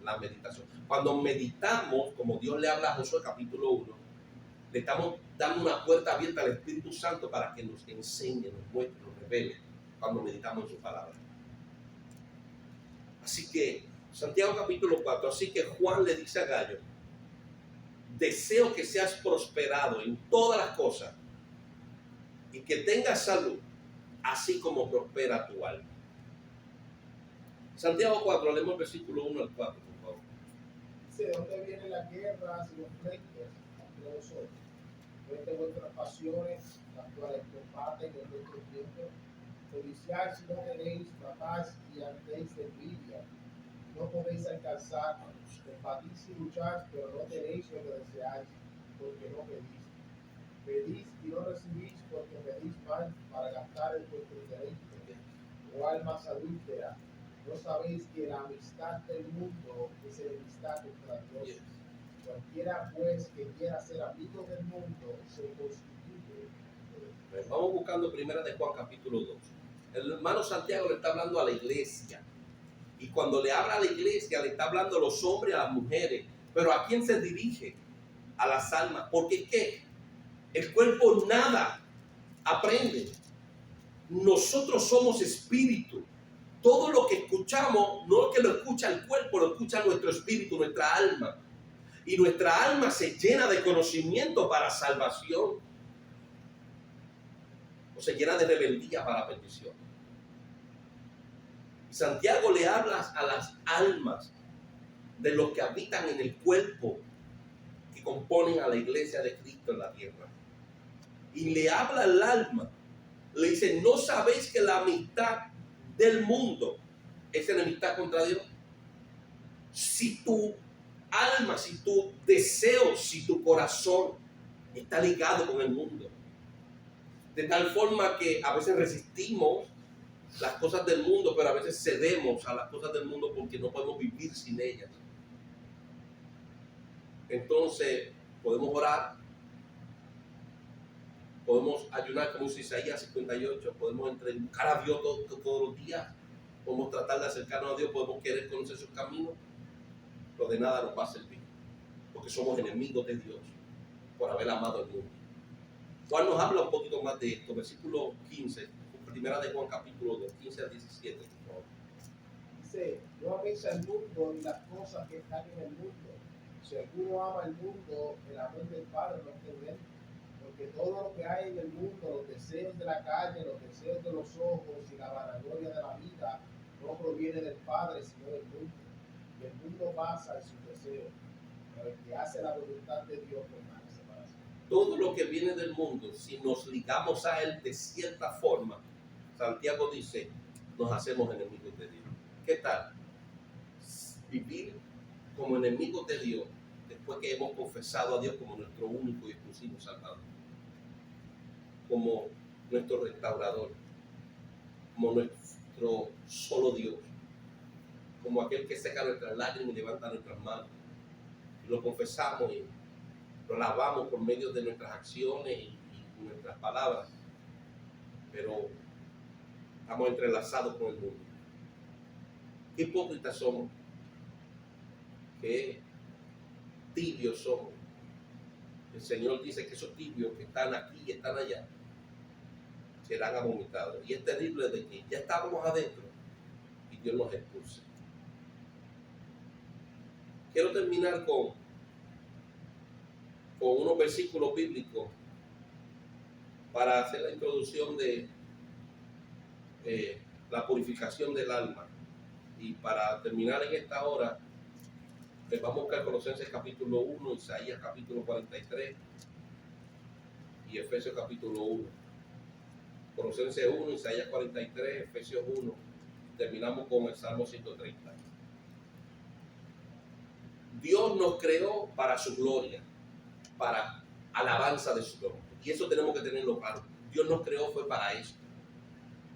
la meditación. Cuando meditamos, como Dios le habla a Josué capítulo 1, le estamos dando una puerta abierta al Espíritu Santo para que nos enseñe, nos muestre, nos revele cuando meditamos en su palabra. Así que, Santiago capítulo 4, así que Juan le dice a Gallo, deseo que seas prosperado en todas las cosas y que tengas salud, así como prospera tu alma. Santiago 4, leemos el versículo 1 al 4, por favor. Dice, ¿de dónde vienen las guerras y los pleitos entre vosotros? ¿No de vuestras pasiones, las cuales combaten en vuestro tiempo? Codiciar si no tenéis, matáis y andéis de envidia. No podéis alcanzar, combatís y lucháis, pero no tenéis lo que deseáis, porque no pedís. Pedís y no recibís, porque pedís mal para gastar en vuestro deleite. O almas adúlteras, ¿no sabéis que la amistad del mundo es enemistad contra Dios? Cualquiera pues que quiera ser amigo del mundo se constituye. Vamos buscando primera de Juan capítulo 2. El hermano Santiago le está hablando a la iglesia. Y cuando le habla a la iglesia, le está hablando a los hombres, a las mujeres. Pero ¿a quién se dirige? A las almas. Porque ¿qué? El cuerpo nada aprende. Nosotros somos espíritu. Todo lo que escuchamos, no es que lo escucha el cuerpo, lo escucha nuestro espíritu, nuestra alma. Y nuestra alma se llena de conocimiento para salvación. O se llena de rebeldía para perdición. Santiago le habla a las almas de los que habitan en el cuerpo que componen a la iglesia de Cristo en la tierra. Y le habla al alma. Le dice, ¿no sabéis que la amistad del mundo es enemistad contra Dios? Si tu alma, si tu deseo, si tu corazón está ligado con el mundo, de tal forma que a veces resistimos las cosas del mundo, pero a veces cedemos a las cosas del mundo porque no podemos vivir sin ellas. Entonces, podemos orar, podemos ayunar como dice Isaías 58, podemos buscar a Dios todos los días, podemos tratar de acercarnos a Dios, podemos querer conocer sus caminos, pero de nada nos va a servir, porque somos enemigos de Dios por haber amado al mundo. Juan nos habla un poquito más de esto, versículo 15, primera de Juan capítulo 2, 15 al 17, por favor. Dice, no améis al mundo ni las cosas que están en el mundo. Si alguno ama el mundo, el amor del Padre no está en él. Porque todo lo que hay en el mundo, los deseos de la carne, los deseos de los ojos y la vanagloria de la vida, no proviene del Padre, sino del mundo. Y el mundo pasa en sus deseos, pero el que hace la voluntad de Dios permanece para siempre. Todo lo que viene del mundo, si nos ligamos a él de cierta forma, Santiago dice, nos hacemos enemigos de Dios. ¿Qué tal? Vivir como enemigos de Dios después que hemos confesado a Dios como nuestro único y exclusivo Salvador, como nuestro restaurador, como nuestro solo Dios, como aquel que seca nuestras lágrimas y levanta nuestras manos. Y lo confesamos y lo alabamos por medio de nuestras acciones y nuestras palabras, pero estamos entrelazados con el mundo. Qué hipócritas somos, qué tibios somos. El Señor dice que esos tibios que están aquí y están allá serán vomitados. Y es terrible de que ya estábamos adentro y Dios nos expulsa. Quiero terminar con unos versículos bíblicos para hacer la introducción de la purificación del alma. Y para terminar en esta hora, pues vamos a buscar Colosenses capítulo 1, Isaías capítulo 43 y Efesios capítulo 1. Colosenses 1, Isaías 43, Efesios 1. Terminamos con el Salmo 130. Dios nos creó para su gloria, para alabanza de su nombre. Y eso tenemos que tenerlo claro. Dios nos creó fue para eso.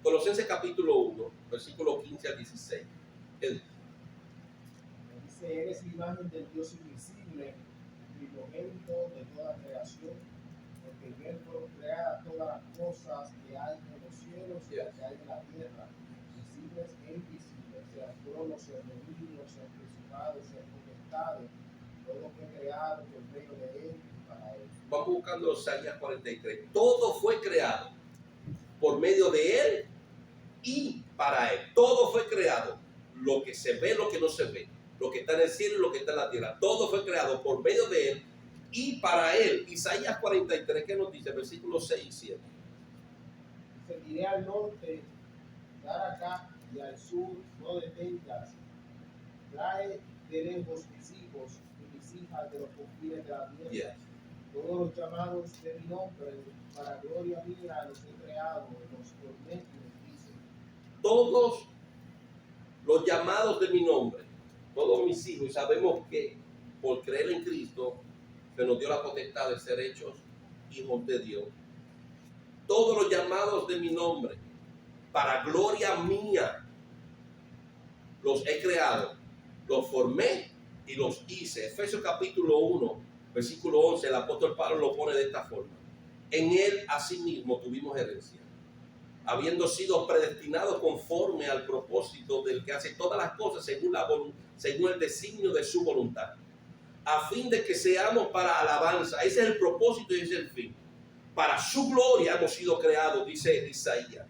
Colosenses capítulo 1, versículo 15 al 16. Dice, eres la imagen del Dios invisible, primogénito de toda creación, porque en él fueron creadas todas las cosas que hay en los cielos y las que hay en la tierra, visibles e invisibles, sean tronos, sean dominios, sean principados, sean potestades, todo fue creado por medio de él y para él. Vamos buscando Isaías 43. Todo fue creado por medio de él y para él. Todo fue creado. Lo que se ve, lo que no se ve, lo que está en el cielo y lo que está en la tierra. Todo fue creado por medio de él y para él. Isaías 43, ¿qué nos dice? Versículos 6 y 7. Dice, diré al norte, dar acá, y al sur, no detengas. Trae de lejos mis hijos y mis hijas de los confines de la tierra. Yes. Todos los llamados de mi nombre, para gloria mía los he creado, los formé y los hice. Todos los llamados de mi nombre, todos mis hijos, y sabemos que por creer en Cristo se nos dio la potestad de ser hechos hijos de Dios. Todos los llamados de mi nombre, para gloria mía, los he creado, los formé y los hice. Efesios capítulo 1, versículo 11, el apóstol Pablo lo pone de esta forma. En él asimismo tuvimos herencia, habiendo sido predestinados conforme al propósito del que hace todas las cosas según el designio de su voluntad, a fin de que seamos para alabanza. Ese es el propósito y ese es el fin. Para su gloria hemos sido creados, dice Isaías.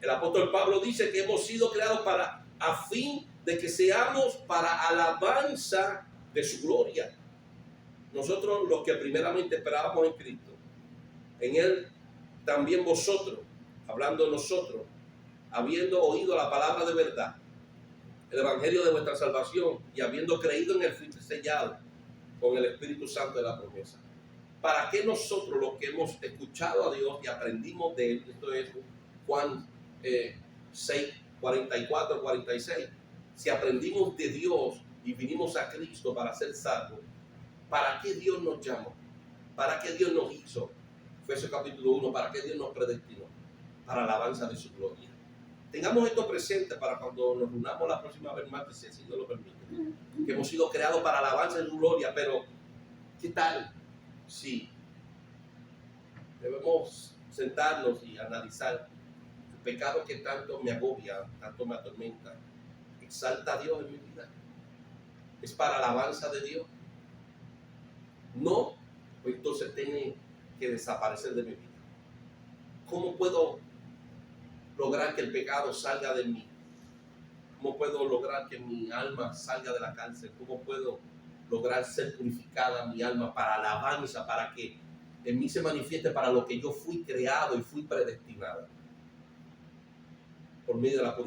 El apóstol Pablo dice que hemos sido creados a fin de que seamos para alabanza de su gloria. Nosotros los que primeramente esperábamos en Cristo, en él también vosotros, hablando de nosotros, habiendo oído la palabra de verdad, el evangelio de vuestra salvación, y habiendo creído en él, fuiste sellado con el Espíritu Santo de la promesa. ¿Para qué nosotros, los que hemos escuchado a Dios y aprendimos de él? Esto es Juan 6, 44, 46. Si aprendimos de Dios y vinimos a Cristo para ser salvos, ¿para qué Dios nos llamó? ¿Para qué Dios nos hizo? Efesios capítulo 1, ¿para qué Dios nos predestinó? Para la alabanza de su gloria. Tengamos esto presente para cuando nos reunamos la próxima vez, martes, si así Dios lo permite. Que hemos sido creados para la alabanza de su gloria, pero ¿qué tal si debemos sentarnos y analizar el pecado que tanto me agobia, tanto me atormenta? ¿Exalta a Dios en mi vida? ¿Es para la alabanza de Dios? No, pues entonces tiene que desaparecer de mi vida. ¿Cómo puedo lograr que el pecado salga de mí? ¿Cómo puedo lograr que mi alma salga de la cárcel? ¿Cómo puedo lograr ser purificada mi alma para alabanza, para que en mí se manifieste para lo que yo fui creado y fui predestinado? Por medio de la purificación.